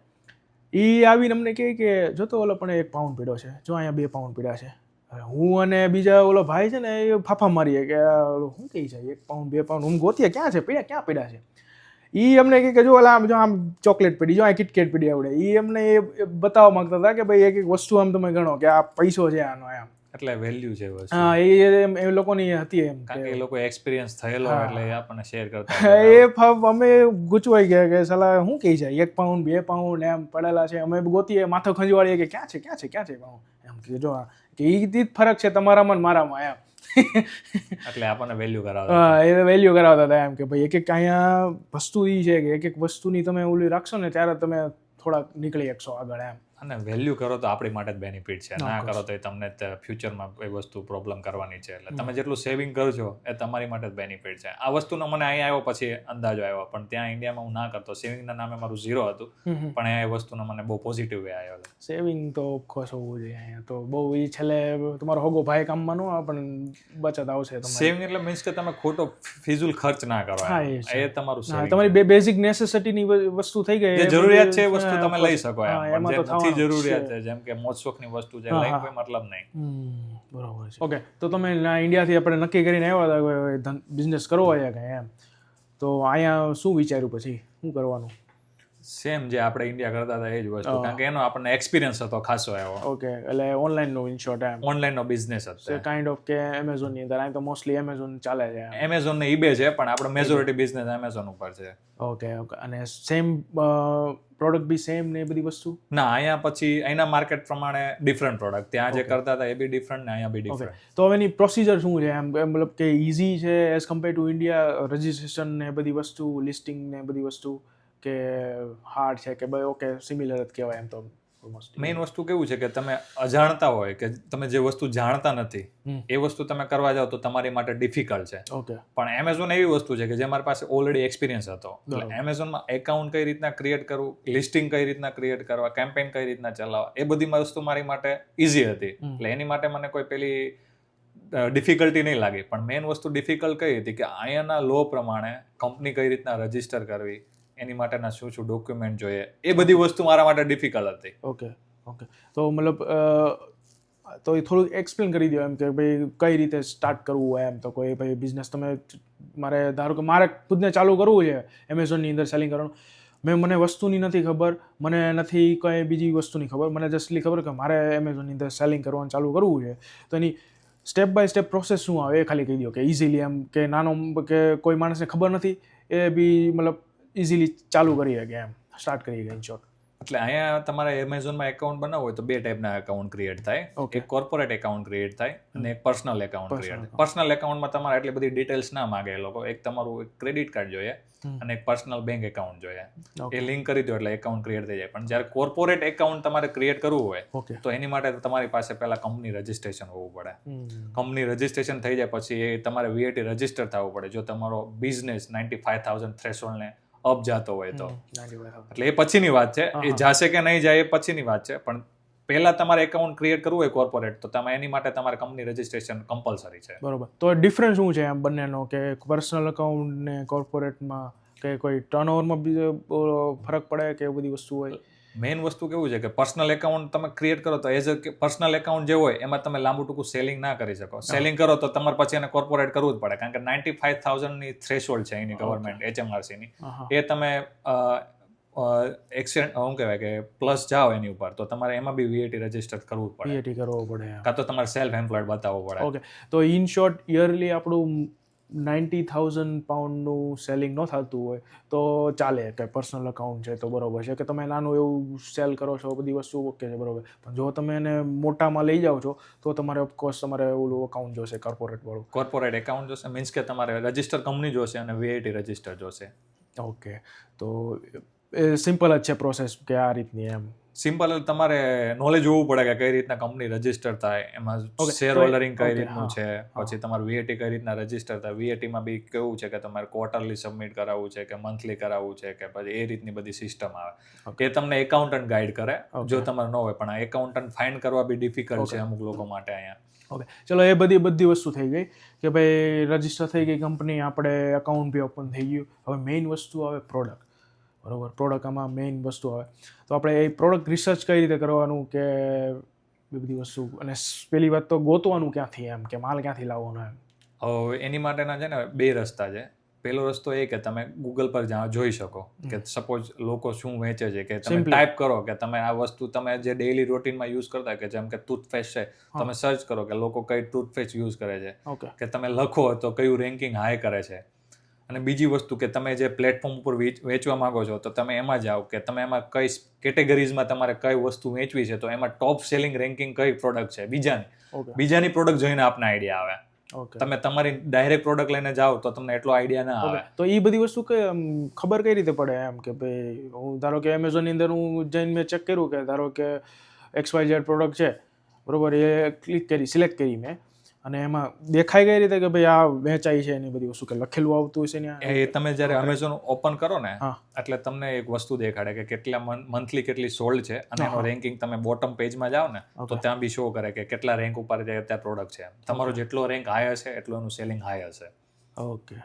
એ આવીને અમને કહે કે જો તો ઓલો પણ 1 પાઉન્ડ પીડ્યો છે, જો અહીંયા 2 પાઉન્ડ પીડ્યા છે. હું અને બીજા ઓલો ભાઈ છે ને એ ફાફા મારીએ કે શું કહે છે 1 પાઉન્ડ 2 પાઉન્ડ, હું ગોતીએ ક્યાં છે પીડ્યા, ક્યાં પીડ્યા છે. એ અમને કહે કે જો ઓલા આમ ચોકલેટ પીડી, જો આ કિટકેટ પીડી આવડે. એ અમને એ બતાવવા માંગતા હતા કે ભાઈ એક વસ્તુ આમ તમે ગણો કે આ પૈસો છે આનો એમ, એટલે વેલ્યુ છે વસ્તુ. હા, એ લોકોની હતી એમ, કારણ કે એ લોકો એક્સપિરિયન્સ થયેલો એટલે આપણને શેર કરતા. અમે ગુચવાઈ ગયા કે સાલા શું કહે છે 1 પાઉન્ડ 2 પાઉન્ડ એમ પડેલા છે. અમે ગોતીએ, માથો ખંજવાળીએ કે ક્યાં છે પાઉન્ડ એમ, કે જો કે એ જ ફરક છે તમારામાં ને મારામાં એમ. એટલે આપણને વેલ્યુ કરાવતા. એ વેલ્યુ કરાવતા હતા એમ કે ભાઈ એક અહીંયા વસ્તુ એ છે કે એક વસ્તુની તમે ઓલી રાખશો ને ત્યારે તમે થોડાક નીકળી શકશો આગળ એમ. અને વેલ્યુ કરો તો આપણી માટે જ બેનિફિટ છે, ના કરો તો એ તમને ફ્યુચરમાં એ વસ્તુ પ્રોબ્લેમ કરવાની છે. એટલે તમે જેટલું સેવિંગ કરજો એ તમારી માટે જ બેનિફિટ છે. આ વસ્તુનો મને અહીંયા આવ્યો પછી અંદાજો આવ્યો, પણ ત્યાં ઇન્ડિયામાં હું ના કરતો. સેવિંગના નામે મારું 0 હતું, પણ એ વસ્તુનો મને બહુ પોઝિટિવ વે આવ્યો. સેવિંગ તો ઓફકોર્સ હોવું જોઈએ અહીંયા તો. બહુ એ છેલ્લે તમારો હોગો ભાઈ કામમાં ન આવે પણ બચત આવશે. સેવિંગ એટલે મીન્સ કે તમે ખોટો ફિઝુલ ખર્ચ ના કરો, એ તમારું સેવિંગ. તમારી બેઝિક નેસેસિટીની વસ્તુ થઈ ગઈ, જે જરૂરિયાત છે એ વસ્તુ તમે લઈ શકો એમ, પણ જે જરૂરિયાત છે જેમ કે મોજ શોખની વસ્તુ છે લઈ કોઈ મતલબ નહીં. બરોબર છે. ઓકે, તો તમે ઇન્ડિયાથી આપણે નક્કી કરીને આવ્યા હતા બિઝનેસ કરવો હોય કે એમ, તો અહીંયા શું વિચાર્યું પછી શું કરવાનું? સેમ જે આપણે ઇન્ડિયા કરતા હતા એ જ વસ્તુ, કારણ કે એનો આપણને એક્સપિરિયન્સ હતો ખાસો એવો. ઓકે, એટલે ઓનલાઈનનો ઇન શોર્ટ એમ ઓનલાઈનનો બિઝનેસ હતો, કાઇન્ડ ઓફ કે એમેઝોન ની અંદર. અહીં તો મોસ્ટલી એમેઝોન ચાલે છે. એમેઝોન ને eBay છે, પણ આપણો મેજોરિટી બિઝનેસ એમેઝોન ઉપર છે. ઓકે, અને સેમ પ્રોડક્ટ બી સેમ ને એ બધી વસ્તુ? ના, અહીંયા પછી અહીંના માર્કેટ પ્રમાણે ડિફરન્ટ પ્રોડક્ટ, ત્યાં જે કરતા હતા એ બી ડિફરન્ટ ને અહીંયા બી ડિફરન્ટ. તો હવે એની પ્રોસિજર શું છે એમ, મતલબ કે ઇઝી છે as compare to India, registration ને બધી વસ્તુ, લિસ્ટિંગ ને બધી વસ્તુ, કે હાર્ડ છે કે ભાઈ ઓકે સિમિલર જ કહેવાય એમ? તો મેઇન વસ્તુ કેવું છે કે તમે અજાણતા હોય કે તમે જે વસ્તુ જાણતા નથી એ વસ્તુ તમે કરવા જાઓ તો તમારી માટે ડિફિકલ્ટ છે. ઓકે, પણ એમેઝોન એવી વસ્તુ છે કે જે મારી પાસે ઓલરેડી એક્સપિરિયન્સ હતો. એટલે એમેઝોનમાં એકાઉન્ટ કઈ રીતના ક્રિએટ કરવું, લિસ્ટિંગ કઈ રીતના ક્રિએટ કરવા, કેમ્પેન કઈ રીતના ચલાવવા, એ બધી વસ્તુ મારી માટે ઇઝી હતી. એટલે એની માટે મને કોઈ પેલી ડિફિકલ્ટી નહીં લાગી. પણ મેઇન વસ્તુ ડિફિકલ્ટ કઈ હતી કે અહીંયાના લો પ્રમાણે કંપની કઈ રીતના રજીસ્ટર કરવી, એની માટેના શું ડોક્યુમેન્ટ જોઈએ, એ બધી વસ્તુ મારા માટે ડિફિકલ્ટ હતી. ઓકે, તો મતલબ તો એ થોડુંક એક્સપ્લેન કરી દો એમ કે ભાઈ કઈ રીતે સ્ટાર્ટ કરવું હોય એમ. તો કોઈ ભાઈ બિઝનેસ તમે, ધારો કે મારે ખુદને ચાલુ કરવું છે એમેઝોનની અંદર સેલિંગ કરવાનું, મને વસ્તુની નથી ખબર, મને નથી કઈ બીજી વસ્તુની ખબર, મને જસ્ટલી ખબર કે મારે એમેઝોનની અંદર સેલિંગ કરવાનું ચાલુ કરવું છે, તો એની સ્ટેપ બાય સ્ટેપ પ્રોસેસ શું આવે એ ખાલી કહી દો કે ઇઝીલી એમ, કે નાનો કે કોઈ માણસને ખબર નથી એ બી મતલબ ઇઝીલી ચાલુ કરી શકે એમ, સ્ટાર્ટ કરી શકે ઇન શોર્ટ. એટલે અહીંયા તમારે એમેઝોનમાં એકાઉન્ટ બનાવવું હોય તો 2 ટાઈપના એકાઉન્ટ ક્રિએટ થાય. એક કોર્પોરેટ એકાઉન્ટ ક્રિએટ થાય અને એક પર્સનલ એકાઉન્ટ ક્રિએટ થાય. પર્સનલ એકાઉન્ટમાં તમારે એટલી બધી ડિટેલ્સ ના માંગે એ લોકો. એક તમારું ક્રેડિટ કાર્ડ જોઈએ અને એક પર્સનલ બેંક એકાઉન્ટ જોઈએ, એ લિંક કરી દો એટલે એકાઉન્ટ ક્રિએટ થઈ જાય. પણ જ્યારે કોર્પોરેટ એકાઉન્ટ તમારે ક્રિએટ કરવું હોય તો એની માટે તમારી પાસે પહેલા કંપની રજિસ્ટ્રેશન હોવું પડે. કંપની રજિસ્ટ્રેશન થઈ જાય પછી એ તમારે VAT રજિસ્ટર થવું પડે જો તમારો બિઝનેસ 95,000 થ્રેશોલ્ડને અપ જાતો હોય તો. એટલે એ પછીની વાત છે, એ જાશે કે નહીં જાય એ પછીની વાત છે. પણ પહેલા તમારે એકાઉન્ટ ક્રિએટ કરવું હોય કોર્પોરેટ તો તમે એની માટે તમારે કંપની રજિસ્ટ્રેશન કમ્પલસરી છે. બરોબર. તો ડિફરન્સ શું છે આમ બંનેનો, કે પર્સનલ અકાઉન્ટ ને કોર્પોરેટમાં કે કોઈ ટર્નઓવરમાં બીજો ફરક પડે કે એવું બધી વસ્તુ હોય? મેઇન વસ્તુ કેવું છે કે પર્સનલ એકાઉન્ટ તમે ક્રિએટ કરો તો એઝ અ પર્સનલ એકાઉન્ટ જે હોય એમાં તમે લાંબુ ટૂંકું સેલિંગ ના કરી શકો. સેલિંગ કરો તો તમારે પછી એને કોર્પોરેટ કરવું જ પડે, કારણ કે 95,000 ની થ્રેશોલ્ડ છે એની ગવર્મેન્ટ HMRC ની. એ તમે શું કહેવાય કે પ્લસ જાઓ એની ઉપર તો તમારે એમાં બી VAT રજીસ્ટર કરવું જ પડે, VAT કરવો પડે. કાં તો તમારે સેલ્ફ એમ્પ્લોયડ બતાવવો પડે. ઓકે. તો ઇન શોર્ટ યરલી આપણું 90,000 પાઉન્ડનું સેલિંગ ન થતું હોય તો ચાલે કે પર્સનલ અકાઉન્ટ છે તો બરોબર છે, કે તમે નાનું એવું સેલ કરો છો બધી વસ્તુ ઓકે છે બરોબર. પણ જો તમે એને મોટામાં લઈ જાઓ છો તો તમારે ઓફકોર્સ તમારે ઓલું અકાઉન્ટ જોશે કોર્પોરેટ વાળું. કોર્પોરેટ એકાઉન્ટ જોશે, મીન્સ કે તમારે રજિસ્ટર કંપની જોશે અને VAT રજિસ્ટર જોશે. ઓકે. તો એ સિમ્પલ જ છે પ્રોસેસ કે આ રીતની એમ? સિમ્પલ, તમારે નોલેજ હોવું પડે કે કઈ રીતના કંપની રજિસ્ટર થાય, એમાં શેર હોલ્ડરિંગ કઈ રીતનું છે, પછી તમારું VAT કઈ રીતના રજિસ્ટર થાય, VAT માં બી કેવું છે કે તમારે ક્વાર્ટરલી સબમિટ કરાવવું છે કે મંથલી કરાવવું છે કે પછી એ રીતની બધી સિસ્ટમ આવે. એ તમને એકાઉન્ટન્ટ ગાઈડ કરે જો તમારે ન હોય, પણ આ એકાઉન્ટન્ટ ફાઇન્ડ કરવા બી ડિફિકલ્ટ છે અમુક લોકો માટે અહીંયા. ઓકે, ચલો એ બધી વસ્તુ થઈ ગઈ કે ભાઈ રજિસ્ટર થઈ ગઈ કંપની, આપણે અકાઉન્ટ બી ઓપન થઈ ગયું. હવે મેઇન વસ્તુ આવે પ્રોડક્ટ. બરોબર, પ્રોડક્ટ આમાં મેઇન વસ્તુ આવે તો આપણે એ પ્રોડક્ટ રિસર્ચ કઈ રીતે કરવાનું કે એ બધી વસ્તુ, અને પેલી વાત તો ગોતવાનું ક્યાંથી એમ કે માલ ક્યાંથી લાવવાનો એમ? હવે એની માટેના છે ને બે રસ્તા છે. પહેલો રસ્તો એ કે તમે ગૂગલ પર જોઈ શકો કે સપોઝ લોકો શું વેચે છે, કે તમે ટાઈપ કરો કે તમે આ વસ્તુ તમે જે ડેઈલી રૂટીનમાં યુઝ કરતા, કે જેમ કે ટૂથપેસ્ટ છે, તમે સર્ચ કરો કે લોકો કઈ ટૂથપેસ્ટ યુઝ કરે છે, કે તમે લખો તો કયું રેન્કિંગ હાઈ કરે છે. અને બીજી વસ્તુ કે તમે જે પ્લેટફોર્મ ઉપર વેચવા માંગો છો તો તમે એમાં જાઓ કે તમે એમાં કઈ કેટેગરીઝમાં તમારે કઈ વસ્તુ વેચવી છે, તો એમાં ટોપ સેલિંગ રેન્કિંગ કઈ પ્રોડક્ટ છે બીજાની પ્રોડક્ટ જોઈને આપને આઈડિયા આવે. તમે તમારી ડાયરેક્ટ પ્રોડક્ટ લઈને જાઓ તો તમને એટલો આઈડિયા ના આવે. તો એ બધી વસ્તુ ખબર કઈ રીતે પડે એમ કે ભાઈ હું ધારો કે એમેઝોન ની અંદર હું જઈને મેં ચેક કર્યું કે ધારો કે XYZ પ્રોડક્ટ છે બરોબર, એ ક્લિક કરી સિલેક્ટ કરી મેં, અને એમાં દેખાય કઈ રીતે કે ભાઈ આ વેચાઈ છે એની બધી વસ્તુ, કે લખેલું આવતું હશે ને? એ તમે જ્યારે અમેઝોન ઓપન કરો ને એટલે તમને એક વસ્તુ દેખાડે કે કેટલા મંથલી કેટલી સોલ્ડ છે, અને એનો રેન્કિંગ તમે બોટમ પેજમાં જાઓ ને તો ત્યાં બી શો કરે કે કેટલા રેન્ક ઉપર અત્યારે પ્રોડક્ટ છે. તમારો જેટલો રેન્ક હાઈ હશે એટલું એનું સેલિંગ હાઈ હશે. ઓકે.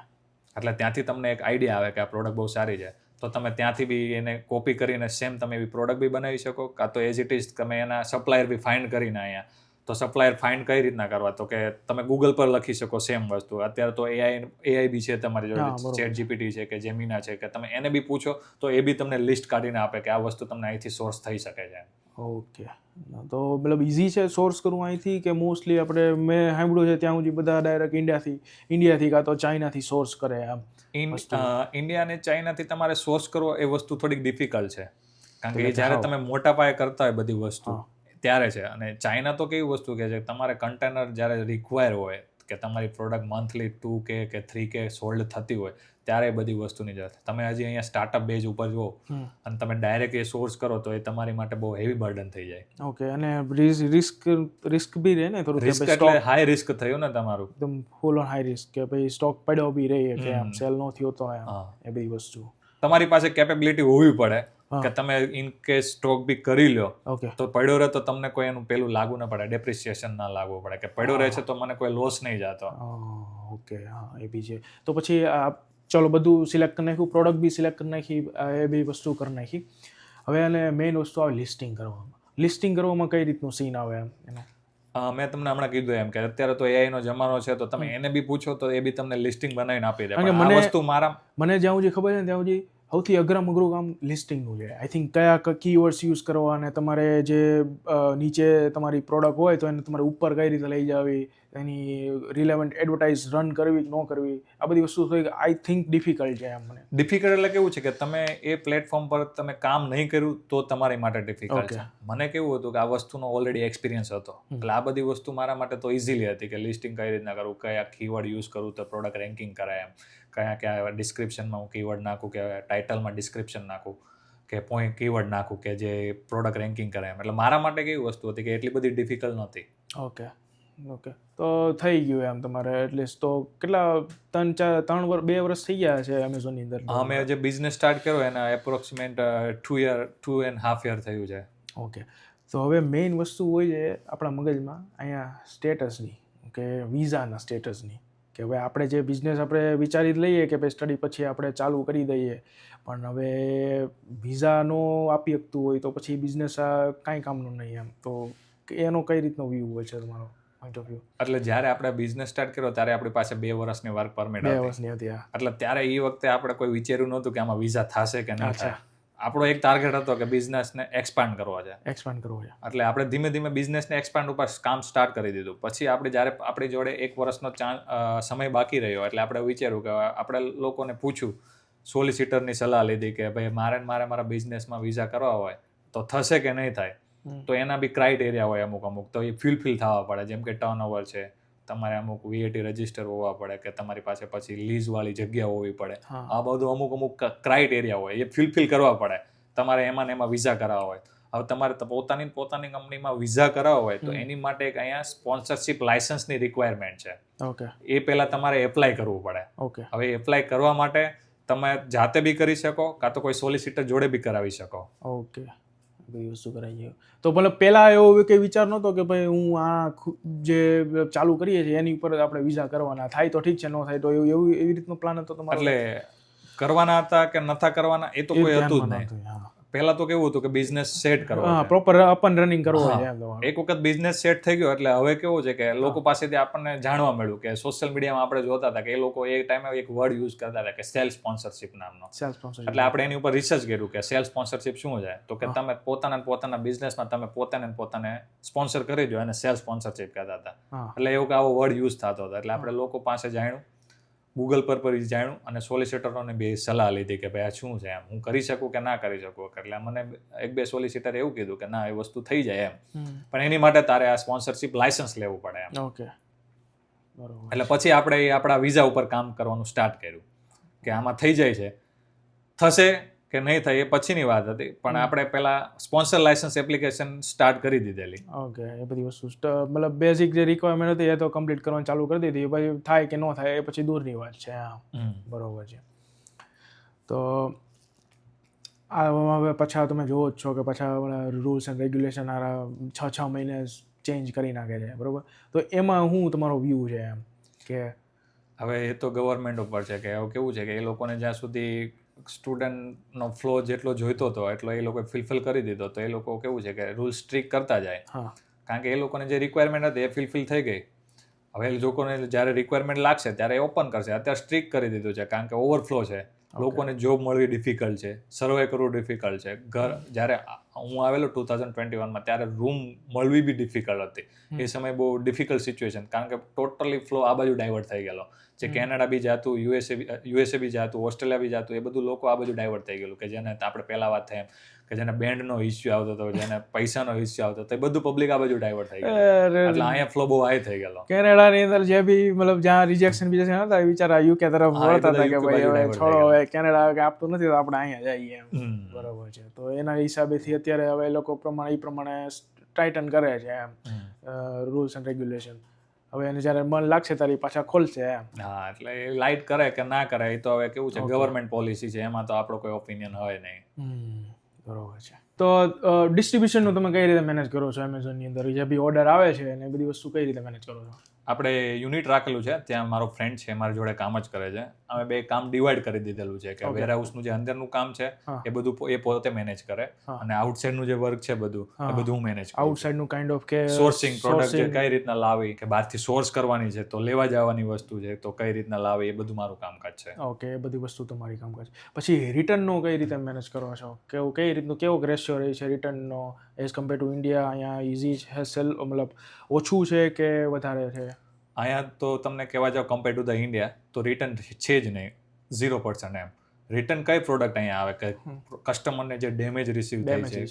એટલે ત્યાંથી તમને એક આઈડિયા આવે કે આ પ્રોડક્ટ બહુ સારી છે, તો તમે ત્યાંથી બી એને કોપી કરીને સેમ તમે એવી પ્રોડક્ટ બી બનાવી શકો, કાં તો એઝ ઇટ ઇઝ તમે એના સપ્લાયર બી ફાઇન્ડ કરીને અહીંયા. તો સપ્લાયર ફાઇન્ડ કઈ રીતના કરવા, તો કે તમે ગૂગલ પર લખી શકો સેમ વસ્તુ. અત્યારે તો AI બી છે તમારી જોડે, ચેટ GPT છે કે જેમિના છે, કે તમે એને બી પૂછો તો એ બી તમને લિસ્ટ કાઢીને આપે કે આ વસ્તુ તમને અહીંથી સોર્સ થઈ શકે છે. ઓકે. તો મતલબ ઇઝી છે સોર્સ કરવું અહીંથી, કે મોસ્ટલી આપણે મેં સાંભળ્યું છે ત્યાં સુધી બધા ડાયરેક્ટ ઇન્ડિયાથી કાં તો ચાઇનાથી સોર્સ કરે એમ? ઇન્ડિયા અને ચાઇનાથી તમારે સોર્સ કરવો એ વસ્તુ થોડીક ડિફિકલ્ટ છે, કારણ કે જ્યારે તમે મોટા પાયે કરતા હોય બધી વસ્તુ ત્યારે છે. અને ચાઇના તો કેવી વસ્તુ કે છે, તમારે કન્ટેનર જ્યારે રિક્વાયર હોય કે તમારી પ્રોડક્ટ મંથલી 2K કે 3K સોલ્ડ થતી હોય ત્યારે એ બધી વસ્તુની જરૂર. તમે હજી અહીંયા સ્ટાર્ટઅપ બેઝ ઉપર જુઓ અને તમે ડાયરેક્ટ એ સોર્સ કરો તો એ તમારી માટે બહુ હેવી બર્ડન થઈ જાય. ઓકે. અને રિસ્ક બી રહે ને થોડું? રિસ્ક એટલે હાઈ રિસ્ક થયું ને તમારું, એકદમ ફૂલ ઓન હાઈ રિસ્ક, કે ભાઈ સ્ટોક પડ્યો બી રહે કે આમ સેલ ન થયો તો એમ એ બધી વસ્તુ. તમારી પાસે કેપેબિલિટી હોવી પડે કે તમે ઇન કેસ સ્ટોક બી કરી લો તો પડ્યો રહે તો તમને કોઈ એનું પેલું લાગુ ના પડે, ડેપ્રિસિએશન ના લાગવું પડે, કે પડ્યો રહે છે તો મને કોઈ લોસ નહીં જતો. ઓકે, હા એ બી છે. તો પછી ચલો બધું સિલેક્ટ કરી નાખ્યું, પ્રોડક્ટ બી સિલેક્ટ કરી નાખી, એ બી વસ્તુ કરી નાખી. હવે અને મેઇન વસ્તુ આવે લિસ્ટિંગ કરવામાં. લિસ્ટિંગ કરવામાં કઈ રીતનું સીન આવે એમ એનો? મેં તમને હમણાં કીધું એમ કે અત્યારે તો AI નો જમાનો છે, તો તમે એને બી પૂછો તો એ બી તમને લિસ્ટિંગ બનાવીને આપી દે. પણ આ વસ્તુ મને જ્યાં સુધી ખબર છે ત્યાં સુધી સૌથી અઘરામાં અઘરું કામ લિસ્ટિંગનું છે. આઈ થિંક કયા કીવર્ડ્સ યુઝ કરવા, અને તમારે જે નીચે તમારી પ્રોડક્ટ હોય તો એને તમારે ઉપર કઈ રીતે લઈ જવી, એની રિલેવન્ટ એડવર્ટાઇઝ રન કરવી કે ન કરવી, આ બધી વસ્તુ આઈ થિંક ડિફિકલ્ટ છે એમ. મને ડિફિકલ્ટ એટલે કેવું છે કે તમે એ પ્લેટફોર્મ પર તમે કામ નહીં કર્યું તો તમારી માટે ડિફિકલ્ટ છે. મને કેવું હતું કે આ વસ્તુનો ઓલરેડી એક્સપિરિયન્સ હતો, એટલે આ બધી વસ્તુ મારા માટે તો ઇઝીલી હતી કે લિસ્ટિંગ કઈ રીતના કરવું, કયા કીવર્ડ યુઝ કરવું તો પ્રોડક્ટ રેન્કિંગ કરાય એમ, કયા ડિસ્ક્રિપ્શનમાં હું કીવર્ડ નાખું, કે ટાઇટલમાં ડિસ્ક્રિપ્શન નાખું, કે પોઈન્ટ કીવર્ડ નાખું કે જે પ્રોડક્ટ રેન્કિંગ કરે એમ. એટલે મારા માટે કેવી વસ્તુ હતી કે એટલી બધી ડિફિકલ્ટ નહોતી. ઓકે. તો થઈ ગયું એમ તમારે એટલીસ્ટ તો કેટલા 2 વર્ષ થઈ ગયા છે એમેઝોનની અંદર? અમે જે બિઝનેસ સ્ટાર્ટ કર્યો એના એપ્રોક્સિમેટ 2.5 year થયું છે. ઓકે. તો હવે મેઇન વસ્તુ હોય છે આપણા મગજમાં અહીંયા સ્ટેટસની કે વિઝાના સ્ટેટસની, કે હવે આપણે જે બિઝનેસ આપણે વિચારી જ લઈએ કે ભાઈ સ્ટડી પછી આપણે ચાલુ કરી દઈએ, પણ હવે વિઝા નો આપી શકતું હોય તો પછી બિઝનેસ કાંઈ કામનું નહીં એમ. તો એનો કઈ રીતનો વ્યૂ હોય છે તમારો પોઈન્ટ ઓફ વ્યૂ? એટલે જ્યારે આપણે બિઝનેસ સ્ટાર્ટ કર્યો ત્યારે આપણી પાસે 2 વર્ષની વર્ક પરમિટ 2 હતી. વર્ષની હતી આ. એટલે ત્યારે એ વખતે આપણે કોઈ વિચાર્યું નહોતું કે આમાં વિઝા થશે કે નહીં અચ્છા. થાય. આપણો એક ટાર્ગેટ હતો કે બિઝનેસને એક્સપાન્ડ કરવો છે. એક્સપાન્ડ કરવો છે. એટલે આપણે ધીમે ધીમે બિઝનેસને એક્સપાન્ડ ઉપર કામ સ્ટાર્ટ કરી દીધું. પછી આપણે જ્યારે આપણી જોડે 1 વર્ષનો સમય બાકી રહ્યો એટલે આપણે વિચાર્યું કે આપણે લોકોને પૂછ્યું, સોલિસિટરની સલાહ લીધી કે ભાઈ મારા બિઝનેસમાં વિઝા કરવા હોય તો થશે કે નહીં થાય. તો એના બી ક્રાઇટેરિયા હોય અમુક તો એ ફિલફિલ થવા પડે, જેમ કે ટર્નઓવર છે, તમારે અમુક VAT રજિસ્ટર હોવા પડે, કે તમારી પાસે પછી લીઝ વાળી જગ્યા હોવી પડે. આ બધું અમુક ક્રાઇટેરિયા હોય, એ ફિલફિલ કરવા પડે તમારે એમાં ને એમાં વિઝા કરાવવા હોય. હવે તમારે પોતાની કંપનીમાં વિઝા કરાવવા હોય તો એની માટે એક અહીંયા સ્પોન્સરશિપ લાયસન્સની રિક્વાયરમેન્ટ છે. ઓકે. એ પહેલા તમારે એપ્લાય કરવું પડે. ઓકે. હવે એપ્લાય કરવા માટે તમે જાતે બી કરી શકો કાં તો કોઈ સોલિસિટર જોડે બી કરાવી શકો. ઓકે. બધી વસ્તુ કરાવી ગયો તો મતલબ પહેલાં એવો કંઈ વિચાર નહોતો કે ભાઈ હું આ જે ચાલુ કરીએ છીએ એની ઉપર આપણે વિઝા કરવાના, થાય તો ઠીક છે, ન થાય તો એવી રીતનો પ્લાન હતો તમારો? એટલે કરવાના હતા કે નતા કરવાના એ તો કોઈ હતું જ નહીં. પહેલા તો કેવું હતું કે બિઝનેસ સેટ કરવો છે, પ્રોપર અપ એન્ડ રનિંગ કરવો છે. એક વખત બિઝનેસ સેટ થઈ ગયો એટલે હવે કેવું છે કે લોકો પાસેથી આપણને જાણવા મળ્યું કે સોશિયલ મીડિયામાં આપણે જોતા હતા કે એ લોકો એ ટાઈમે એક વર્ડ યુઝ કરતા હતા કે સેલ્ફ સ્પોન્સરશિપ નામનો. એટલે આપણે એની ઉપર રિસર્ચ કર્યું કે સેલ્ફ સ્પોન્સરશિપ શું છે. તો કે તમે પોતાના બિઝનેસમાં તમે પોતાને સ્પોન્સર કરી દો અને સેલ્ફ સ્પોન્સરશિપ કહેતા હતા. એટલે એવું કે આવો વર્ડ યુઝ થતો હતો. એટલે આપણે લોકો પાસે જાણ્યું, ગૂગલ પર જાણ્યું અને સોલિસિટરોને બે સલાહ લીધી કે ભાઈ આ શું છે, એમ હું કરી શકું કે ના કરી શકું. એટલે મને 1-2 સોલિસિટર એવું કીધું કે ના, એ વસ્તુ થઈ જાય એમ, પણ એની માટે તારે આ સ્પોન્સરશિપ લાયસન્સ લેવું પડે એમ. ઓકે, બરોબર. એટલે પછી આપણે આપણા વિઝા ઉપર કામ કરવાનું સ્ટાર્ટ કર્યું કે આમાં થઈ જાય છે, થશે કે નહીં થાય એ પછીની વાત હતી, પણ આપણે પહેલા સ્પોન્સર લાયસન્સ એપ્લિકેશન સ્ટાર્ટ કરી દીધેલી. ઓકે. એ બધી વસ્તુ મતલબ બેઝિક જે રિક્વાયરમેન્ટ હતી એ તો કમ્પ્લીટ કરવાનું ચાલુ કરી દીધી. પછી થાય કે ન થાય એ પછી દૂરની વાત છે. બરોબર છે. તો આ હવે પાછા તમે જોવો જ છો કે પાછા રૂલ્સ એન્ડ રેગ્યુલેશન 6 મહિને ચેન્જ કરી નાખે છે, બરોબર? તો એમાં શું તમારો વ્યૂ છે એમ કે હવે એ તો ગવર્મેન્ટ ઉપર છે કે કેવું છે કે એ લોકોને જ્યાં સુધી સ્ટુડન્ટનો ફ્લો જેટલો જોઈતો હતો એટલો એ લોકોએ ફિલફિલ કરી દીધો, તો એ લોકો કેવું છે કે રૂલ સ્ટ્રિક કરતા જાય. કારણ કે એ લોકોને જે રિક્વાયરમેન્ટ હતી એ ફિલફિલ થઈ ગઈ. હવે એ લોકોને જ્યારે રિક્વાયરમેન્ટ લાગશે ત્યારે એ ઓપન કરશે. અત્યારે સ્ટ્રિક કરી દીધું છે કારણ કે ઓવરફ્લો છે, લોકોને જોબ મળવી ડિફિકલ્ટ છે, સર્વે કરવું ડિફિકલ્ટ છે. જ્યારે હું આવેલો 2021માં ત્યારે રૂમ મળવી બી ડિફિકલ્ટ હતી. એ સમય બહુ ડિફિકલ્ટ સિચ્યુએશન, કારણ કે ટોટલી ફ્લો આ બાજુ ડાયવર્ટ થઈ ગયેલો. જે કેનેડા બી જાતું, યુએસએ બી જાતું, ઓસ્ટ્રેલિયા બી જાતું, એ બધું લોકો આ બાજુ ડાયવર્ટ થઈ ગયેલું. કે જેને આપણે પહેલા વાત થઈ એમ કે જેને બેન્ડનો ઇસ્યુ આવતો હતો, જેને પૈસાનો ઇસ્યુ આવતો હતો, એ બધું પબ્લિક આ બાજુ ડાયવર્ટ થઈ ગયેલું. એટલે અહીંયા ફ્લો બહુ હાઈ થઈ ગયેલો. કેનેડાની અંદર જે બી મતલબ જ્યાં રિજેક્શન હતા એ વિચારા યુકે તરફ વળતા હતા કે ભાઈ હવે છોડો, હવે કેનેડા આપતું નથી તો આપણે અહીંયા જઈએ એમ. બરોબર છે. તો એના હિસાબેથી અત્યારે હવે લોકો એ પ્રમાણે ટાઇટન કરે છે એમ રૂલ્સ એન્ડ રેગ્યુલેશન. હવે એને જ્યારે મન લાગશે ત્યારે પાછા ખોલશે એમ. હા, એટલે એ લાઇટ કરે કે ના કરે એ તો હવે કેવું છે ગવર્મેન્ટ પોલિસી છે, એમાં તો આપણો કોઈ ઓપિનિયન હોય નહીં. બરોબર છે. તો ડિસ્ટ્રીબ્યુશનનું તમે કઈ રીતે મેનેજ કરો છો એમેઝોનની અંદર? જે બી ઓર્ડર આવે છે અને બધી વસ્તુ કઈ રીતે મેનેજ કરો છો? આપણે યુનિટ રાખેલું છે, ત્યાં મારો ફ્રેન્ડ છે, મારી જોડે કામ જ કરે છે. અમે બે કામ ડિવાઈડ કરી દીધેલું છે કે વેરહાઉસનું જે અંદરનું કામ છે એ બધું એ પોતે મેનેજ કરે અને આઉટસાઇડનું જે વર્ક છે બધું એ બધું હું મેનેજ કરું. આઉટસાઇડનું કાઇન્ડ ઓફ કે સોર્સિંગ પ્રોડક્ટ જે કઈ રીતના લાવી, કે બહારથી સોર્સ કરવાની છે તો લેવા જવાની વસ્તુ છે તો કઈ રીતના લાવી, એ બધું મારું કામકાજ છે. ઓકે, એ બધી વસ્તુ તમારી કામકાજ. પછી રિટર્નનો કઈ રીતે મેનેજ કરો છો? કઈ રીતનું કેવો રેશિયો રહે છે રિટર્નનો એઝ કમ્પેર ટુ ઇન્ડિયા? અહીંયા ઇઝી છે, મતલબ ઓછું છે કે વધારે છે? અહીંયા તો તમને કહેવા જાવ કમ્પેર ટુ ધ ઇન્ડિયા તો રિટર્ન છે જ નહીં, 0% એમ. રિટર્ન કઈ પ્રોડક્ટ અહીંયા આવે કે કસ્ટમરને જે ડેમેજ રિસીવ થાય છે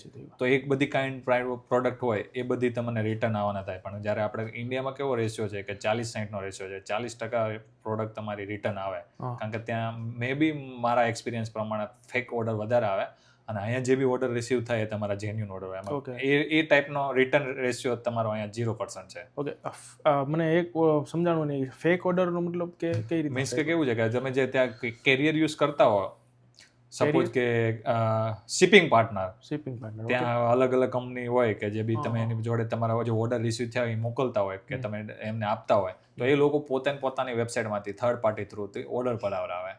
તો એક બધી કાઇન્ડ પ્રોડક્ટ હોય એ બધી તમને રિટર્ન આવવાના થાય. પણ જ્યારે આપણે ઇન્ડિયામાં કેવો રેશિયો છે કે 40-60નો રેશિયો છે, 40% પ્રોડક્ટ તમારી રિટર્ન આવે. કારણ કે ત્યાં મે બી મારા એક્સપિરિયન્સ પ્રમાણે ફેક ઓર્ડર વધારે આવે અને અહીંયા જે બી ઓર્ડર રિસીવ થાય એ તમારા જેન્યુન ઓર્ડર હોય. એ ટાઈપનો રિટર્ન રેશિયો તમારો અહીંયા 0% છે. ઓકે, મને એક સમજાણું નહીં, ફેક ઓર્ડરનો મતલબ કે કઈ રીતે? મીન્સ કે કેવું છે કે તમે જે ત્યાં કેરિયર યુઝ કરતા હો સપોઝ કે શિપિંગ પાર્ટનર, શિપિંગ પાર્ટનર. ત્યાં અલગ અલગ કંપની હોય કે જે બી તમે એની જોડે તમારા જે ઓર્ડર રિસીવ થયા હોય એ મોકલતા હોય કે તમે એમને આપતા હોય, તો એ લોકો પોતાની વેબસાઇટમાંથી થર્ડ પાર્ટી થ્રુથી ઓર્ડર પડાવડાવે.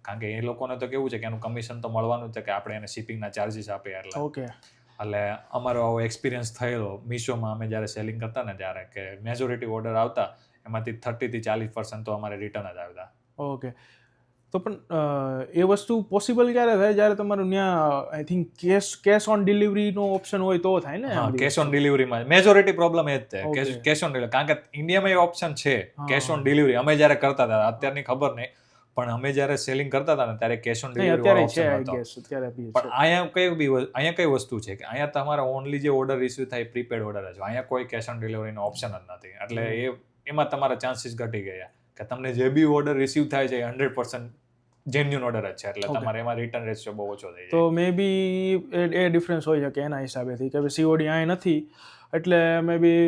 કારણ કે એ લોકોને તો કેવું છે કે એનું કમિશન તો મળવાનું છે કે આપણે એને શિપિંગના ચાર્જીસ આપીએ એટલે. ઓકે. એટલે અમારો આવો એક્સપિરિયન્સ થયેલો મિશોમાં અમે જ્યારે સેલિંગ કરતા ને ત્યારે, કે મેજોરિટી ઓર્ડર આવતા એમાંથી 30-40% તો અમારે રિટર્ન જ આવતા. ઓકે. તો પણ એ વસ્તુ પોસિબલ ક્યારે થાય જ્યારે તમારું ત્યાં આઈ થિંક કેશ ઓન ડિલિવરીનો ઓપ્શન હોય તો થાય ને? હા, કેશ ઓન ડિલિવરીમાં મેજોરિટી પ્રોબ્લેમ એ જ છે, કેશ ઓન ડિલિવરી. કારણ કે ઇન્ડિયામાં એ ઓપ્શન છે કેશ ઓન ડિલિવરી. અમે જ્યારે કરતા હતા, અત્યારની ખબર નહીં, પણ અમે જ્યારે સેલિંગ કરતા હતા ને ત્યારે કેશ ઓન ડિલિવરી વાળો ઓપ્શન હતો. પણ અહીંયા કઈ વસ્તુ છે કે અહીંયા તમારા ઓનલી જે ઓર્ડર રિસીવ થાય પ્રીપેડ ઓર્ડર જ. અહીંયા કોઈ કેશ ઓન ડિલિવરીનો ઓપ્શન જ નથી. એટલે એમાં તમારા ચાન્સીસ ઘટી ગયા કે તમને જે બી ઓર્ડર રિસીવ થાય છે 100% જેન્યુન ઓર્ડર જ છે. એટલે તમારે એમાં રિટર્ન રેશિયો બહુ ઓછો થઈ જાય. તો મે બી એ ડિફરન્સ હોઈ શકે એના હિસાબેથી કે COD અહીંયા નથી એટલે મે બી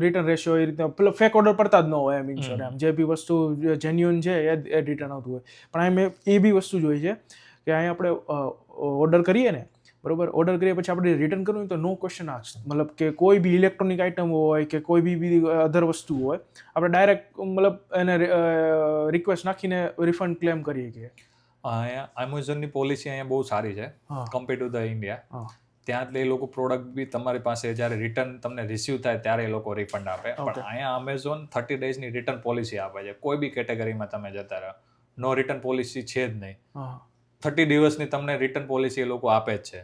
રિટર્ન રેશિયો એ રીતે ફેક ઓર્ડર પડતા જ ન હોય એમ. ઇન્શ્યોર એમ જે બી વસ્તુ જેન્યુન છે એ રિટર્ન આવતું હોય. પણ અહીં મેં એ બી વસ્તુ જોઈ છે કે અહીં આપણે ઓર્ડર કરીએ ને, બરોબર, ઓર્ડર કરીએ પછી આપણે રિટર્ન કરવું હોય તો નો ક્વેશ્ચન આસ્ક. મતલબ કે કોઈ બી ઇલેક્ટ્રોનિક આઇટમ હોય કે કોઈ બી અધર વસ્તુ હોય, આપણે ડાયરેક્ટ મતલબ એને રિક્વેસ્ટ નાખીને રિફંડ ક્લેમ કરીએ કે. અહીંયા એમેઝોનની પોલિસી અહીંયા બહુ સારી છે કમ્પેર ટુ ધ ઇન્ડિયા. ત્યાં એ લોકો પ્રોડક્ટ બી તમારી પાસે જ્યારે રિટર્ન તમને રિસીવ થાય ત્યારે એ લોકો રિફંડ આપે. પણ અહીંયા અમેઝોન 30 ડેઝની રિટર્ન પોલિસી આપે છે. કોઈ બી કેટેગરીમાં તમે જતા રહો, નો રિટર્ન પોલિસી છે જ નહીં. 30 દિવસની તમને રિટર્ન પોલિસી એ લોકો આપે જ છે.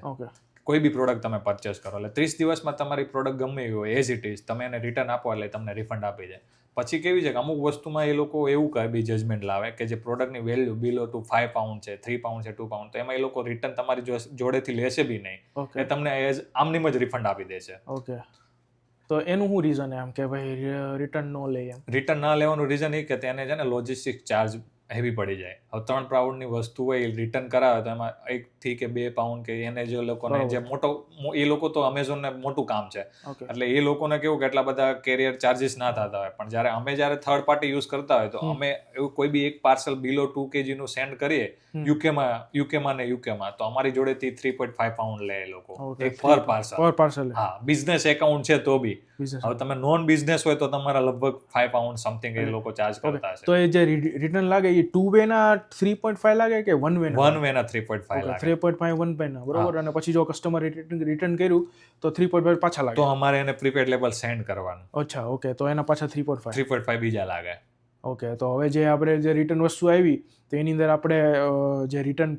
કોઈ બી પ્રોડક્ટ તમે પરચેસ કરો એટલે 30 દિવસમાં તમારી પ્રોડક્ટ ગમે એવી હોય એઝ ઇટ ઇઝ તમે એને રિટર્ન આપો એટલે તમને રિફંડ આપી જાય. પછી કેવી છે કે અમુક વસ્તુમાં એ લોકો એવું કહે બી જજમેન્ટ લાવે કે જે પ્રોડક્ટની વેલ્યુ બિલો ટુ 5 પાઉન્ડ છે, 3 પાઉન્ડ છે, 2 પાઉન્ડ, તો એમાં એ લોકો રિટર્ન તમારી જોડેથી લેશે બી નહીં. એ તમને એઝ આમનીમ જ રિફંડ આપી દેશે. ઓકે. તો એનું શું રીઝન એમ કે ભાઈ રિટર્ન ન લે એમ? રિટર્ન ના લેવાનું રીઝન એ કે તેને છે ને લોજિસ્ટિક ચાર્જ હેવી પડી જાય. હવે 3 પાઉન્ડની વસ્તુ હોય રિટર્ન કરાવે તો એમાં 1 થી કે 2 પાઉન્ડ કે એને જે લોકોને જે મોટો એ લોકો તો અમેઝોનને મોટું કામ છે એટલે એ લોકોને કેવું કે એટલા બધા કેરિયર ચાર્જીસ ના થતા હોય. પણ જ્યારે થર્ડ પાર્ટી યુઝ કરતા હોય તો અમે એવું કોઈ બી એક પાર્સલ બિલો 2 kg નું સેન્ડ કરીએ યુકેમાં તો અમારી જોડેથી 3.5 પાઉન્ડ લે એ લોકો પર પાર્સલ. હા, બિઝનેસ એકાઉન્ટ છે તો બી. હવે તમે નોન બિઝનેસ હોય તો તમારા લગભગ 5 પાઉન્ડ સમથિંગ એ લોકો ચાર્જ કરતા છે. તો એ જે રિટર્ન લાગે એ 2 વે ના 3.5 લાગે કે 1 વે ના? 1 વે ના 3.5 લાગે. 3.5 1 વે ના, બરોબર. અને પછી જો કસ્ટમર રિટર્ન કર્યું તો 3.5 પાછા લાગે. તો અમારે એને પ્રીપેડ લેબલ સેન્ડ કરવાનું. અચ્છા, ઓકે. તો એના પાછા 3.5 બીજા લાગે. ઓકે. તો હવે જે આપણે જે રિટર્ન વસ્તુ આવી તો એની અંદર આપણે જે રિટર્ન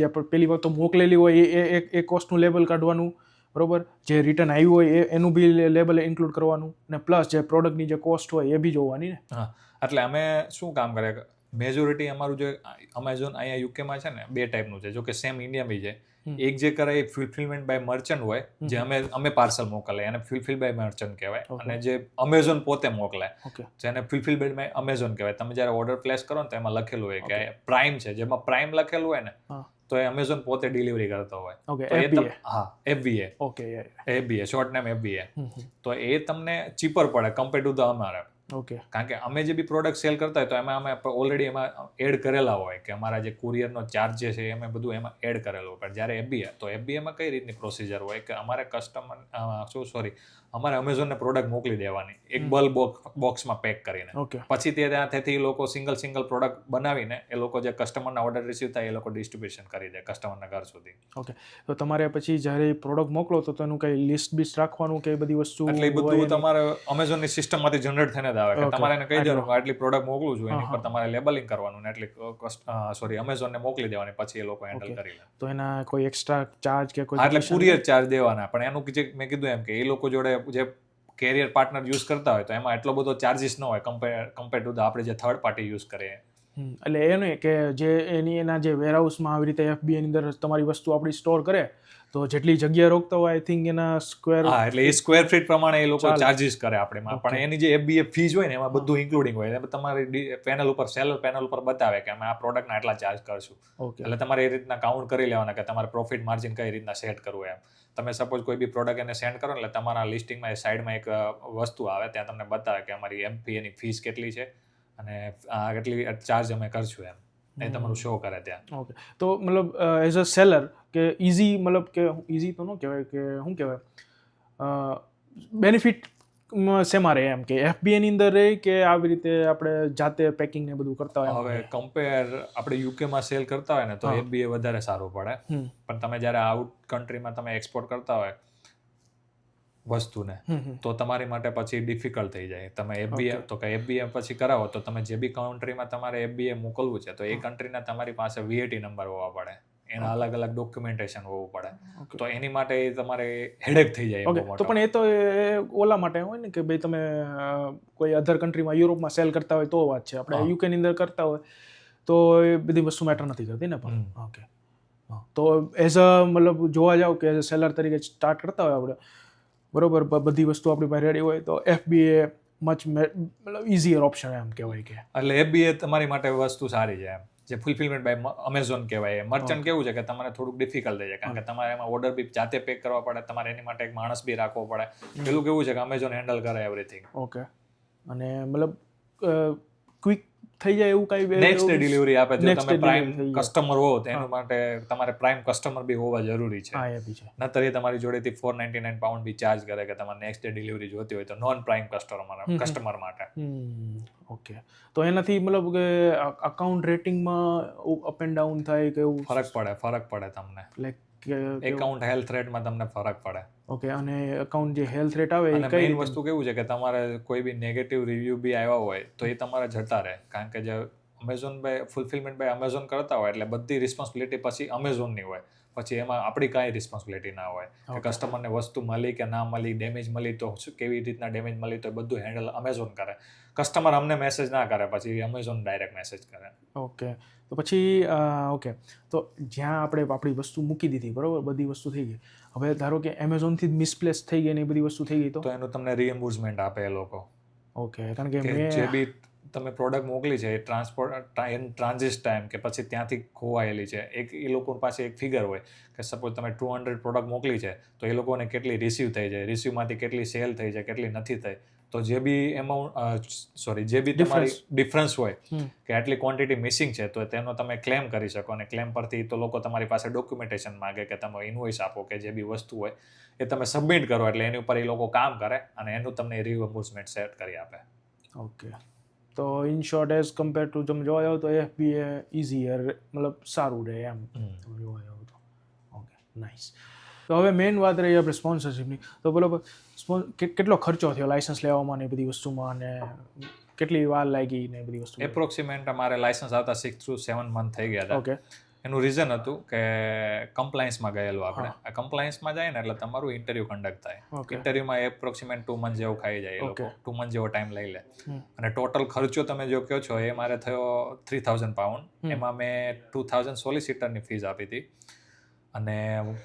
જે પહેલી વખત મોકલેલી હોય એ કોસ્ટનું લેબલ કાઢવાનું, બરોબર. જે રિટર્ન આવ્યું હોય એનું બી લેબલ ઇન્ક્લુડ કરવાનું, અને પ્લસ જે પ્રોડક્ટની જે કોસ્ટ હોય એ બી જોવાની ને. હા, એટલે અમે શું કામ કરે, મેજોરિટી અમારું જે અમેઝોન અહીંયા યુકેમાં છે ને 2 ટાઈપનું છે. જો કે સેમ ઇન્ડિયા બી છે. એક જે કરે એ ફુલફિલમેન્ટ બાય મર્ચન્ટ હોય, જે અમે પાર્સલ મોકલે એને ફુલફિલ બાય મર્ચન્ટ કહેવાય. અને જે અમેઝોન પોતે મોકલે જેને ફુલફિલ બાય અમેઝોન કહેવાય. તમે જ્યારે ઓર્ડર પ્લેસ કરો ને તો એમાં લખેલું હોય કે પ્રાઇમ છે, જેમાં પ્રાઇમ લખેલું હોય ને તો એ અમેઝોન પોતે ડિલિવરી કરતો હોય. હા, FBA શોર્ટ નેમ FBA. તો એ તમને ચીપર પડે કમ્પેર ટુ ધ અમારે. કારણ કે અમે જે બી પ્રોડક્ટ સેલ કરતા હોય તો એમાં અમે ઓલરેડી એમાં એડ કરેલા હોય કે અમારા જે કુરિયરનો ચાર્જ છે અમે બધું એમાં એડ કરેલું હોય. પણ જ્યારે FBA તો FBAમાં કઈ રીતની પ્રોસિજર હોય કે અમારે અમારે અમેઝોનને પ્રોડક્ટ મોકલી દેવાની એક બલ્ક બોક્સમાં પેક કરીને. પછી તે ત્યાંથી લોકો સિંગલ પ્રોડક્ટ બનાવીને એ લોકો જે કસ્ટમરના ઓર્ડર રિસીવ થાય એ લોકો ડિસ્ટ્રીબ્યુશન કરી દે કસ્ટમરના ઘર સુધી. ઓકે. તો તમારે પછી જ્યારે પ્રોડક્ટ મોકલો તો તેનું કઈ લિસ્ટ રાખવાનું કે બધી વસ્તુ? એટલે એ બધું તમારે અમેઝોનની સિસ્ટમમાંથી જનરેટ થઈને આવે કે તમારે એને કહી દેવાનું આટલી પ્રોડક્ટ મોકલું છું, એની પર તમારે લેબલિંગ કરવાનું ને એટલી અમેઝોનને મોકલી દેવાની, પછી એ લોકો હેન્ડલ કરી લે. તો એના કોઈ એક્સ્ટ્રા ચાર્જ કે કોઈ? એટલે કુરિયર ચાર્જ દેવાના. પણ એનું જે મેં કીધું એમ કે એ લોકો જોડે જે કેરિયર પાર્ટનર યુઝ કરતા હોય તો એમાં એટલો બધો ચાર્જીસ ન હોય કમ્પેર ટુ આપણે જે થર્ડ પાર્ટી યુઝ કરીએ. એટલે એ નહીં કે જે એના જે વેરહાઉસમાં આવી રીતે FBA ની અંદર તમારી વસ્તુ આપણી સ્ટોર કરે તો જેટલી જગ્યા રોકતા હોય આઈ થિંક એના સ્ક્વેર, એટલે એ સ્ક્વેર ફીટ પ્રમાણે એ લોકો ચાર્જીસ કરે આપણે. પણ એની જે FBA ફીઝ હોય ને એમાં બધું ઇન્ક્લુડિંગ હોય. તમારી પેનલ ઉપર સેલર પેનલ ઉપર બતાવે કે અમે આ પ્રોડક્ટના એટલા ચાર્જ કરશું. એટલે તમારે એ રીતના કાઉન્ટ કરી લેવાના કે તમારે પ્રોફિટ માર્જિન કઈ રીતના સેટ કરવું એમ. તમે સપોઝ કોઈ બી પ્રોડક્ટ એને સેન્ડ કરો એટલે તમારા લિસ્ટિંગમાં સાઈડમાં એક વસ્તુ આવે ત્યાં તમને બતાવે કે અમારી MPA ની ફીસ કેટલી છે અને કેટલી ચાર્જ અમે કરશું એમ. એ તમારું શો કરે ત્યાં. ઓકે, તો મતલબ એઝ અ સેલર કે ઇઝી, મતલબ કે ઇઝી તો ન કહેવાય, કે શું કહેવાય, બેનિફિટ શેમાં રહે એમ, કે FBA ની અંદર રહે કે આવી રીતે આપણે જાતે પેકિંગ ને બધું કરતા હોય? હવે કમ્પેર આપણે યુકેમાં સેલ કરતા હોય ને તો FBA વધારે સારું પડે, પણ તમે જ્યારે આઉટ કન્ટ્રીમાં તમે એક્સપોર્ટ કરતા હોય વસ્તુને તો તમારી માટે પછી ડિફિકલ્ટ થઈ જાય. તમે FBA તો કે FBA પછી કરાવો તો તમે જે બી કન્ટ્રીમાં તમારે FBA મોકલવું છે તો એ કન્ટ્રીના તમારી પાસે VAT નંબર હોવા પડે, એના અલગ અલગ ડોક્યુમેન્ટેશન હોવું પડે, તો એની માટે તમારે હેડેક થઈ જાય. ઓકે, તો પણ એ તો ઓલા માટે હોય ને કે ભાઈ તમે કોઈ અધર કન્ટ્રીમાં યુરોપમાં સેલ કરતા હોય તો વાત છે, આપણે UK ની અંદર કરતા હોય તો એ બધી વસ્તુ મેટર નથી કરતી ને પણ. ઓકે, તો એઝ અ મતલબ જોવા જાવ કે એઝ અ સેલર તરીકે સ્ટાર્ટ કરતા હોય આપણે, બરોબર, બધી વસ્તુ આપણી પાસે રેડી હોય તો FBA મચ મતલબ ઇઝીયર ઓપ્શન એમ કહેવાય કે. એટલે FBA તમારી માટે વસ્તુ સારી છે એમ. જે ફુલફિલમેન્ટ બાય અમેઝોન કહેવાય, મર્ચન્ટ કેવું છે કે તમારે થોડુંક ડિફિકલ્ટ થઈ જાય, કારણ કે તમારે એમાં ઓર્ડર બી જાતે પેક કરવા પડે, તમારે એની માટે એક માણસ બી રાખવો પડે. પેલું કેવું છે કે અમેઝોન હેન્ડલ કરે એવરીથિંગ. ઓકે, અને મતલબ ક્વિક થઈ જાય એવું કઈ નેક્સ્ટ ડે ડિલિવરી આપે. જો તમે પ્રાઇમ કસ્ટમર હો તો એના માટે તમારે પ્રાઇમ કસ્ટમર બી હોવા જરૂરી છે. હા, એ બી છે. નતર એ તમારી જોડેથી £499 બી ચાર્જ કરે કે તમારે નેક્સ્ટ ડે ડિલિવરી જોતી હોય તો નોન પ્રાઇમ કસ્ટમર માટે. ઓકે, તો એનાથી મતલબ કે અકાઉન્ટ રેટિંગમાં અપ એન્ડ ડાઉન થાય કે એવું? ફરક પડે તમને, લાઈક એકાઉન્ટ હેલ્થ રેટમાં તમને ફરક પડે. ઓકે, અને એકાઉન્ટ જે હેલ્થ રેટ આવે અને મેઇન વસ્તુ કેવું છે કે તમારે કોઈ બી નેગેટિવ રિવ્યુ બી આવ્યા હોય તો એ તમારે જતા રહે, કારણ કે જે Amazon by fulfilment by Amazon કરતા હોય એટલે બધી રિસ્પોન્સિબિલિટી પછી અમેઝોનની હોય, પછી એમાં આપણી કાંઈ રિસ્પોન્સિબિલિટી ના હોય કે કસ્ટમરને વસ્તુ મળી કે ના મળી, ડેમેજ મળી તો કેવી રીતના ડેમેજ મળી તો બધું હેન્ડલ અમેઝોન કરે. કસ્ટમર અમને મેસેજ ના કરે, પછી અમેઝોન ડાયરેક્ટ મેસેજ કરે. ઓકે, તો પછી ઓકે, તો જ્યાં આપણે આપણી વસ્તુ મૂકી દીધી, બરોબર, બધી વસ્તુ થઈ ગઈ, હવે ધારો કે એમેઝોનથી જ મિસપ્લેસ થઈ ગઈ ને એ બધી વસ્તુ થઈ ગઈ તો એનું તમને રીએમ્બર્સમેન્ટ આપે એ લોકો. ઓકે, કારણ કે જે બી તમે પ્રોડક્ટ મોકલી છે એ ટ્રાન્ઝિટ ટાઈમ કે પછી ત્યાંથી ખોવાયેલી છે, એ લોકો પાસે એક ફિગર હોય કે સપોઝ તમે 200 પ્રોડક્ટ મોકલી છે તો એ લોકોને કેટલી રિસીવ થઈ જાય, રિસીવમાંથી કેટલી સેલ થઈ જાય, કેટલી નથી થઈ, તો જે બી જે બી તમારી ડિફરન્સ હોય કે આટલી ક્વોન્ટિટી મિસિંગ છે તો તેનો તમે ક્લેમ કરી શકો, અને ક્લેમ પરથી તો લોકો તમારી પાસે ડોક્યુમેન્ટેશન માગે કે તમે ઇન્વોઇસ આપો કે જે બી વસ્તુ હોય એ તમે સબમિટ કરો, એટલે એની ઉપર એ લોકો કામ કરે અને એનું તમને રીએમ્બર્સમેન્ટ સેટ કરી આપે. ઓકે, તો in short as compare to તમે જોવા જાવ તો FBA ઇઝીયર, મતલબ સારું રહે એમ જોવા જાવ તો. Okay, nice. તો હવે મેઇન વાત રહી આપણે સ્પોન્સરશિપની, તો બરોબર, કેટલો ખર્ચો થયો લાઇસન્સ લેવામાં ને બધી વસ્તુમાં, અને કેટલી વાર લાગી ને બધી વસ્તુ? એપ્રોક્સિમેટ અમારે લાઇસન્સ આવતા 6 to 7 મંથ થઈ ગયા હતા. ઓકે, એનું રીઝન હતું કે કમ્પ્લાયન્સમાં ગયેલું આપણે. કમ્પ્લાયન્સમાં જાય ને એટલે તમારું ઇન્ટરવ્યુ કન્ડક્ટ થાય. ઇન્ટરવ્યુમાં એપ્રોક્સિમેટ 2 મંથ જેવો ખાઈ જાય એ લોકો, 2 મંથ જેવો ટાઈમ લઈ લે. અને ટોટલ ખર્ચો તમે જો કહો છો એ મારે થયો £3,000. એમાં મેં 2,000 સોલિસિટરની ફીસ આપી હતી અને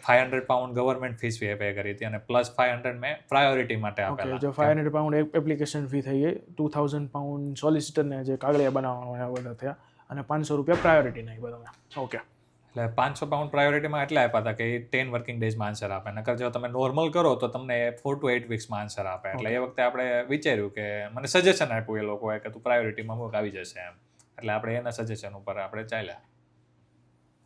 £500 ગવર્મેન્ટ ફીસ પે કરી હતી, અને પ્લસ 500 મેં પ્રાયોરિટી માટે આપેલા. જો £500 એપ્લિકેશન ફી થઈ ગઈ, £2,000 સોલિસિટરને જે કાગળિયા બનાવવાના બધા થયા, અને £500 પ્રાયોરિટીના એ બધા. ઓકે, એટલે £500 પ્રાયોરિટીમાં એટલે આપ્યા હતા કે એ 10 વર્કિંગ ડેઝમાં આન્સર આપે, નકર જો તમે નોર્મલ કરો તો તમને 4 to 8 વીક્સમાં આન્સર આપે. એટલે એ વખતે આપણે વિચાર્યું કે મને સજેશન આપ્યું એ લોકોએ કે તું પ્રાયોરિટીમાં મૂક, આવી જશે એમ, એટલે આપણે એના સજેશન ઉપર આપણે ચાલ્યા.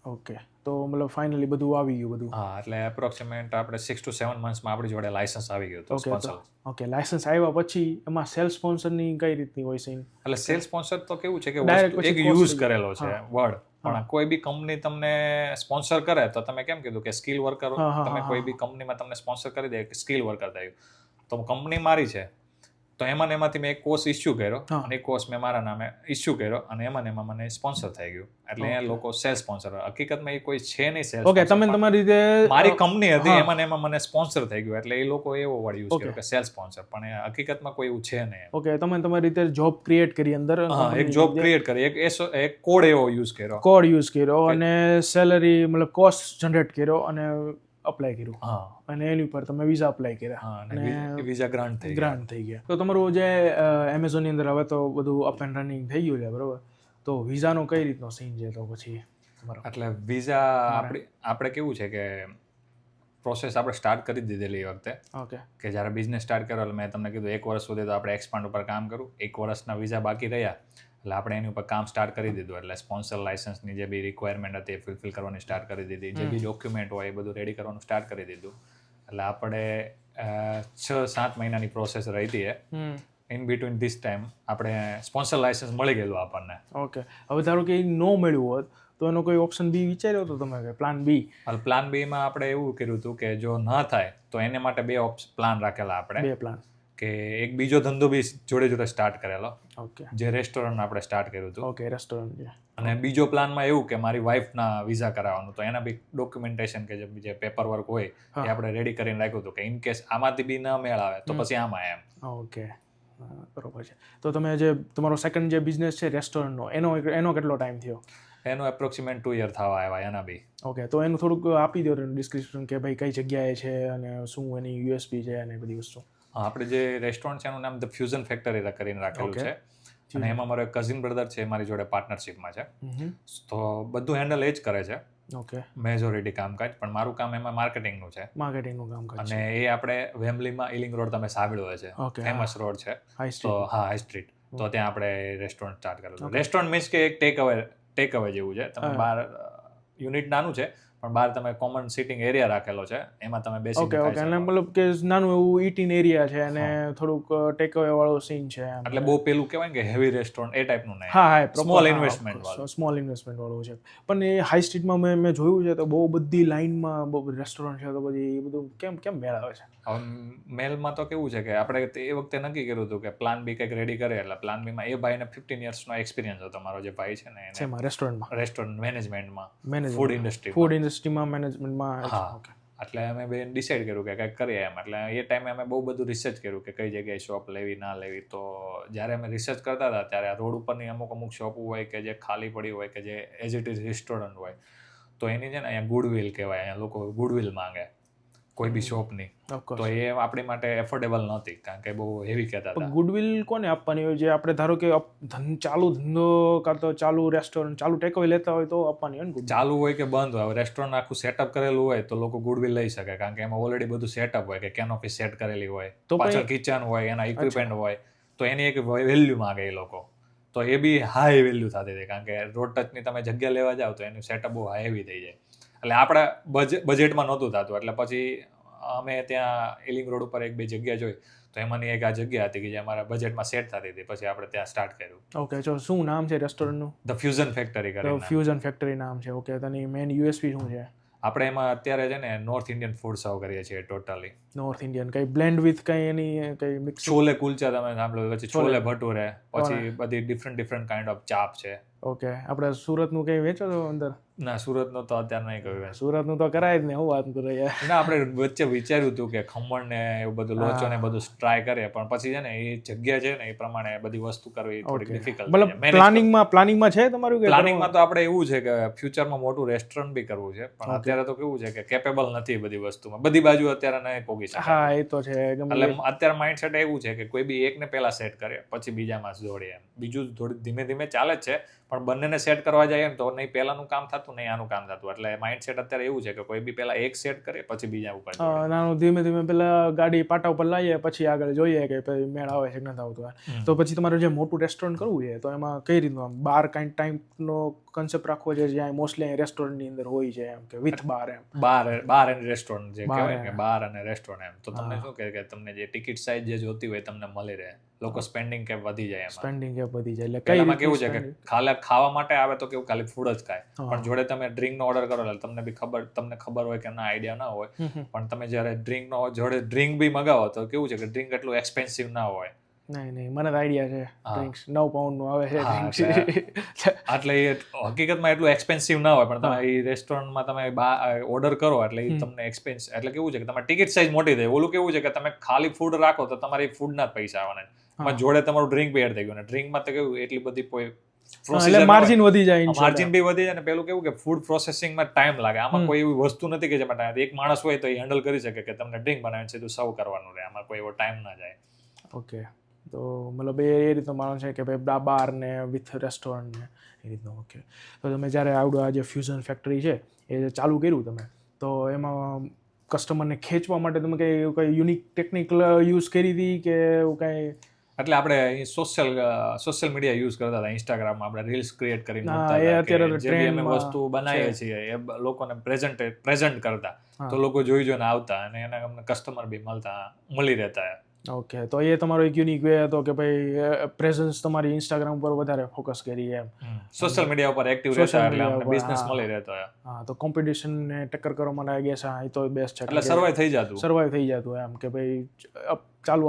ઓકે, તો મતલબ ફાઇનલી બધું આવી ગયું બધું? હા, એટલે એપ્રોક્સિમેટ આપણે 6 to 7 મંથ્સમાં આપણી જોડે લાયસન્સ આવી ગયું હતું સ્પોન્સર. ઓકે, લાયસન્સ આવ્યા પછી એમાં સેલ સ્પોન્સરની કઈ રીતની હોય છે? એટલે સેલ સ્પોન્સર તો કેવું છે કે એક યુઝ કરેલો છે વર્ડ, પણ કોઈ બી કંપની તમને સ્પોન્સર કરે તો તમે કેમ કીધું કે સ્કિલ વર્કર, તમે કોઈ બી કંપનીમાં તમને સ્પોન્સર કરી દે કે સ્કિલ વર્કર થયું, તો કંપની મારી છે તો એમાંથી મેં એક કોર્સ ઇસ્યુ કર્યો, અને એ કોર્સ મેં મારા નામે ઇસ્યુ કર્યો, અને એમાં મને સ્પોન્સર થઈ ગયું, એટલે એ લોકો સેલ સ્પોન્સર. હકીકતમાં એ કોઈ છે નહીં સેલ. ઓકે, તમે તમારી રીતે મારી કંપની હતી એમાં મને સ્પોન્સર થઈ ગયું, એટલે એ લોકો એવો વર્ડ યુઝ કર્યો કે સેલ સ્પોન્સર, પણ હકીકતમાં કોઈ એવું છે નહીં. ઓકે, તમે તમારી રીતે જોબ ક્રિએટ કરી અંદર, એક જોબ ક્રિએટ કરી, એક કોડ એવો યુઝ કર્યો અને સેલરી મતલબ કોસ્ટ જનરેટ કર્યો અને અપ્લાય કર્યું, અને એની ઉપર તમે વિઝા અપ્લાય કર્યા અને વિઝા ગ્રાન્ટ થઈ ગયા. તો તમારું જે એમેઝોનની અંદર હવે તો બધું અપ એન્ડ રનિંગ થઈ ગયું છે, બરોબર, તો વિઝાનો કઈ રીતનો સીન છે? તો પછી એટલે વિઝા આપણે કેવું છે કે પ્રોસેસ આપણે સ્ટાર્ટ કરી દીધેલી એ વખતે. ઓકે, કે જ્યારે બિઝનેસ સ્ટાર્ટ કર્યો એટલે મેં તમને કીધું 1 વર્ષ સુધી તો આપણે એક્સપાન્ડ ઉપર કામ કરું, 1 વર્ષના વિઝા બાકી રહ્યા એટલે આપણે એની ઉપર કામ સ્ટાર્ટ કરી દીધું. એટલે સ્પોન્સર લાઇસન્સની જે બી રિક્વાયરમેન્ટ હતી એ ફિલફિલ કરવાની સ્ટાર્ટ કરી દીધી. જે બી ડોક્યુમેન્ટ હોય એ બધું રેડી કરવાનું સ્ટાર્ટ કરી દીધું. એટલે આપણે 6-7 મહિનાની પ્રોસેસ રહી હતી. ઇન બિટવીન ધીસ ટાઈમ આપણે સ્પોન્સર લાઇસન્સ મળી ગયેલું આપણને. ઓકે, હવે ધારો કે ન મળ્યું હોત તો એનો કોઈ ઓપ્શન બી વિચાર્યો હતો તમે, કે પ્લાન બી? પ્લાન બી માં આપણે એવું કર્યું હતું કે જો ન થાય તો એને માટે 2 પ્લાન રાખેલા આપણે. 2 પ્લાન, કે એક બીજો ધંધો બી જોડે જોડે સ્ટાર્ટ કરેલો. ઓકે, જે રેસ્ટોરન્ટ આપણે સ્ટાર્ટ કર્યું હતું. ઓકે, રેસ્ટોરન્ટ છે. અને બીજો પ્લાનમાં એવું કે મારી વાઈફના વિઝા કરાવવાનું, તો એના બી ડોક્યુમેન્ટેશન કે જે પેપર વર્ક હોય એ આપણે રેડી કરીને રાખ્યું હતું કે ઇન કેસ આમાંથી બી ન મેળ આવે તો પછી આમાં એમ. ઓકે, બરોબર છે. તો તમે જે તમારો સેકન્ડ જે બિઝનેસ છે રેસ્ટોરન્ટનો, એનો કેટલો ટાઈમ થયો? એનો એપ્રોક્સિમેટ 2 યર થવા આવ્યા એના બી. ઓકે, તો એનું થોડુંક આપી દો ડિસ્ક્રિપ્શન કે ભાઈ કઈ જગ્યાએ છે અને શું એની યુએસપી છે અને બધી વસ્તુ. આપણે જે રેસ્ટોરન્ટ છે એનું નામ ધ ફ્યુઝન ફેક્ટરી કરીને રાખેલું છે. અને એમાં મારો એક કઝિન બ્રધર છે, મારી જોડે પાર્ટનરશિપમાં છે. તો બધું હેન્ડલ એ જ કરે છે. ઓકે, મેજોરિટી કામકાજ, પણ મારું કામ એમાં માર્કેટિંગનું છે. માર્કેટિંગનું કામકાજ. અને એ આપણે વેમ્બલીમાં ઇલિંગ રોડ તમે સાંભળ્યો છે, ફેમસ રોડ છે. તો હાઈ સ્ટ્રીટ. તો ત્યાં આપણે રેસ્ટોરન્ટ સ્ટાર્ટ કરેલું. રેસ્ટોરન્ટ મીન્સ કે એક ટેક અવે જેવું છે. તમે બહાર યુનિટ નાનું છે પણ બહાર તમે કોમન સિટિંગ એરિયા રાખેલો છે, એમાં તમે બેસી ઓકે, ઓકે, એટલે મતલબ કે નાનું એવું ઈટિંગ એરિયા છે અને થોડુંક ટેક અવે વાળો સીન છે. એટલે બહુ પેલું કહેવાય કે હેવી રેસ્ટોરન્ટ એ ટાઈપનું નહીં. હા, સ્મોલ ઇન્વેસ્ટમેન્ટ વાળું. સ્મોલ ઇન્વેસ્ટમેન્ટ વાળું છે. પણ એ હાઈ સ્ટ્રીટમાં મેં જોયું છે તો બહુ બધી લાઈનમાં બહુ બધી રેસ્ટોરન્ટ છે, તો બધી એ બધું કેમ મેળ આવે છે? હવે મેલમાં તો કેવું છે કે આપણે એ વખતે નક્કી કર્યું હતું કે પ્લાન બી કંઈક રેડી કરે. એટલે પ્લાન બીમાં એ ભાઈને 15 યર્સનો એક્સપિરિયન્સ હતો. મારો જે ભાઈ છે ને એને રેસ્ટોરન્ટ મેનેજમેન્ટમાં, ફૂડ ઇન્ડસ્ટ્રીમાં મેનેજમેન્ટમાં. હા, એટલે અમે બે ડિસાઈડ કર્યું કે કંઈક કરીએ એમ. એટલે એ ટાઈમે અમે બહુ બધું રિસર્ચ કર્યું કે કઈ જગ્યાએ શોપ લેવી ના લેવી. તો જ્યારે અમે રિસર્ચ કરતા હતા ત્યારે આ રોડ ઉપરની અમુક શોપ હોય કે જે ખાલી પડી હોય કે જે એઝ ઇટ ઇઝ રેસ્ટોરન્ટ હોય, તો એની છે ને અહીંયા ગુડવિલ કહેવાય. અહીંયા લોકો ગુડવિલ માંગે કોઈ બી શોપની. તો એ આપણી માટે એફોર્ડેબલ નહોતી, કારણ કે બહુ હેવી કહેતા હતા. ગુડવિલ કોને આપવાની હોય? જે આપણે ધારો કે ચાલુ ધંધો કાં તો ચાલુ રેસ્ટોરન્ટ, ચાલુ ટેક અવે લેતા હોય તો આપવાની હોય ને? ચાલુ હોય કે બંધ હોય, રેસ્ટોરન્ટ આખું સેટઅપ કરેલું હોય તો લોકો ગુડવિલ લઈ શકે, કારણ કે એમાં ઓલરેડી બધું સેટઅપ હોય, કે કેનોપી સેટ કરેલી હોય, પાછળ કિચન હોય, એના ઇક્વિપમેન્ટ હોય, તો એની એક વેલ્યુ માંગે એ લોકો. તો એ બી હાઈ વેલ્યુ થતી હતી, કારણ કે રોડ ટચની તમે જગ્યા લેવા જાઓ તો એનું સેટઅપ બહુ હેવી થઈ જાય. એટલે આપણા બજેટમાં નહોતું થતું. એટલે પછી અમે ત્યાં ઇલિંગ રોડ ઉપર 1-2 જગ્યા જોઈ, તો એમાંની એક આ જગ્યા હતી કે જે અમારા બજેટમાં સેટ થતી હતી. પછી આપણે ત્યાં સ્ટાર્ટ કર્યું. ઓકે, તો શું નામ છે રેસ્ટોરન્ટનું? ધ ફ્યુઝન ફેક્ટરી કરીને. ફ્યુઝન ફેક્ટરી નામ છે. ઓકે, તેની મેઇન યુએસપી શું છે? આપણે એમાં અત્યારે છે ને નોર્થ ઇન્ડિયન ફૂડ સર્વ કરીએ છીએ ટોટલી. નોર્થ ઇન્ડિયન કઈ બ્લેન્ડ વિથ કઈ એની કઈ મિક્સ? છોલે કુલચા તમે સાંભળ્યું, પછી છોલે ભટુરે, પછી બધી ડિફરન્ટ કાઇન્ડ ઓફ ચાપ છે. ઓકે, આપણે સુરતનું કંઈ વેચો તો અંદર? ના, સુરતનું તો અત્યારે નહીં કહ્યું. સુરતનું તો કરાય જ ને, હું વાત કરું યાર. ના, આપણે વચ્ચે વિચાર્યું હતું કે ખમણ ને એવું બધું લોચો ને બધું ટ્રાય કરીએ, પણ પછી છે ને એ જગ્યા છે ને એ પ્રમાણે બધી વસ્તુ કરવી થોડી ડિફિકલ્ટ. મતલબ પ્લાનિંગમાં છે તમારું? પ્લાનિંગમાં તો આપણે એવું છે કે ફ્યુચરમાં મોટું રેસ્ટોરન્ટ બી કરવું છે, પણ અત્યારે તો કેવું છે કે કેપેબલ નથી બધી વસ્તુમાં, બધી બાજુ અત્યારે નહીં પોગી શકે. હા, એ તો છે. એટલે અત્યારે માઇન્ડસેટ એવું છે કે કોઈ બી એકને પહેલા સેટ કરે પછી બીજામાં દોડીએ. બીજું થોડું ધીમે ધીમે ચાલે જ છે, પણ બંનેને સેટ કરવા જાય ને તો નહીં પહેલાનું કામ થતું નહીં આનું કામ થતું. એટલે માઇન્ડસેટ અત્યારે એવું છે કે કોઈ બી પહેલા એક સેટ કરે પછી બીજા ઉપર. નાનું ધીમે ધીમે પેલા ગાડી પાટા ઉપર લાવીએ પછી આગળ જોઈએ કે મેળ આવે છે કે નથી આવતું. તો પછી તમારે જે મોટું રેસ્ટોરન્ટ કરવું છે તો એમાં કઈ રીતનું આમ બાર કાઇન્ડ ટાઈપનો કન્સેપ્ટ રાખવો છે, જ્યાં મોસ્ટલી રેસ્ટોરન્ટની અંદર હોય છે, એમ કે વિથ બાર? એમ બાર એન્ડ રેસ્ટોરન્ટ જે કહેવાય કે બાર અને રેસ્ટોરન્ટ એમ. તો તમને શું કે તમને જે ટિકિટ સાઇઝ જે જોતી હોય તમને મળી રહે. લોકો સ્પેન્ડિંગ કેપ વધી જાય એમાં. સ્પેન્ડિંગ કેપ વધી જાય. એટલે પહેલામાં કેવું છે કે ખાવા માટે આવે તો કેવું ખાલી ફૂડ જ ખાય, પણ જોડે તમે ડ્રિંકનો ઓર્ડર કરો એટલે તમને ખબર હોય કે ના આઈડિયા ના હોય, પણ તમે જ્યારે ડ્રિંકનો જોડે ડ્રિંક બી મગાવો તો કેવું છે કે ડ્રિંક એટલું એક્સપેન્સિવ ના હોય. નહીં, મને તો આઈડિયા છે. ડ્રિંક્સ 9 પાઉન્ડનું આવે છે. એટલે એ હકીકતમાં એટલું એક્સપેન્સિવ ના હોય, પણ તમે એ રેસ્ટોરન્ટમાં તમે ઓર્ડર કરો એટલે એ તમને એક્સપેન્સ એટલે કેવું છે કે તમારી ટિકિટ સાઇઝ મોટી થાય. ઓલું કેવું છે કે તમે ખાલી ફૂડ રાખો તો તમારી ફૂડના જ પૈસા આવવાના, એમાં જોડે તમારું ડ્રિંક બી એડ થઈ ગયું. ડ્રિંકમાં તો કેવું એટલી બધી એટલે માર્જિન વધી જાય. માર્જિન બી વધી જાય ને પેલું કેવું કે ફૂડ પ્રોસેસિંગમાં ટાઈમ લાગે. આમાં કોઈ એવી વસ્તુ નથી કે જેમાં ટાઈમ, એક માણસ હોય તો એ હેન્ડલ કરી શકે કે તમને ડ્રિંક બનાવીને સીધું સર્વ કરવાનું રહે, આમાં કોઈ એવો ટાઈમ ના જાય. ઓકે, તો મતલબ એ રીતનો માણસ છે કે ભાઈ બાર ને વિથ રેસ્ટોરન્ટ ને એ રીતનું. ઓકે, તો તમે જ્યારે આવડું આ જે ફ્યુઝન ફેક્ટરી છે એ ચાલુ કર્યું તમે, તો એમાં કસ્ટમરને ખેંચવા માટે તમે કઈ યુનિક ટેકનિક યુઝ કરી હતી કે એવું કાંઈ એટલે આપણે સોશિયલ મીડિયા યુઝ કરતા હતા, ઇન્સ્ટાગ્રામમાં આપણે રીલ્સ ક્રિએટ કરીને મૂકતા એ હતા અત્યારે કે જે બી અમે trendમાં વસ્તુ બનાવીએ છીએ એ લોકોને પ્રેઝન્ટ કરતા, તો લોકો જોઈ જોઈને આવતા અને એને અમને કસ્ટમર બી મળી રહેતા. ઓકે, તો એ તમારો એક યુનિક વે હતો કે ભાઈ પ્રેઝન્સ તમારી ઇન્સ્ટાગ્રામ પર વધારે ફોકસ કરી એમ. સોશિયલ મીડિયા ઉપર એક્ટિવ રહેતા એટલે અમને બિઝનેસ મળી રહેતો. હા, તો કોમ્પિટિશનને ટક્કર કરવા માટે આઈ ગેસ એ તો બેસ્ટ છે. એટલે સર્વાઈવ થઈ જતું. સર્વાઈવ થઈ જતું એમ કે ભાઈ ચાલુ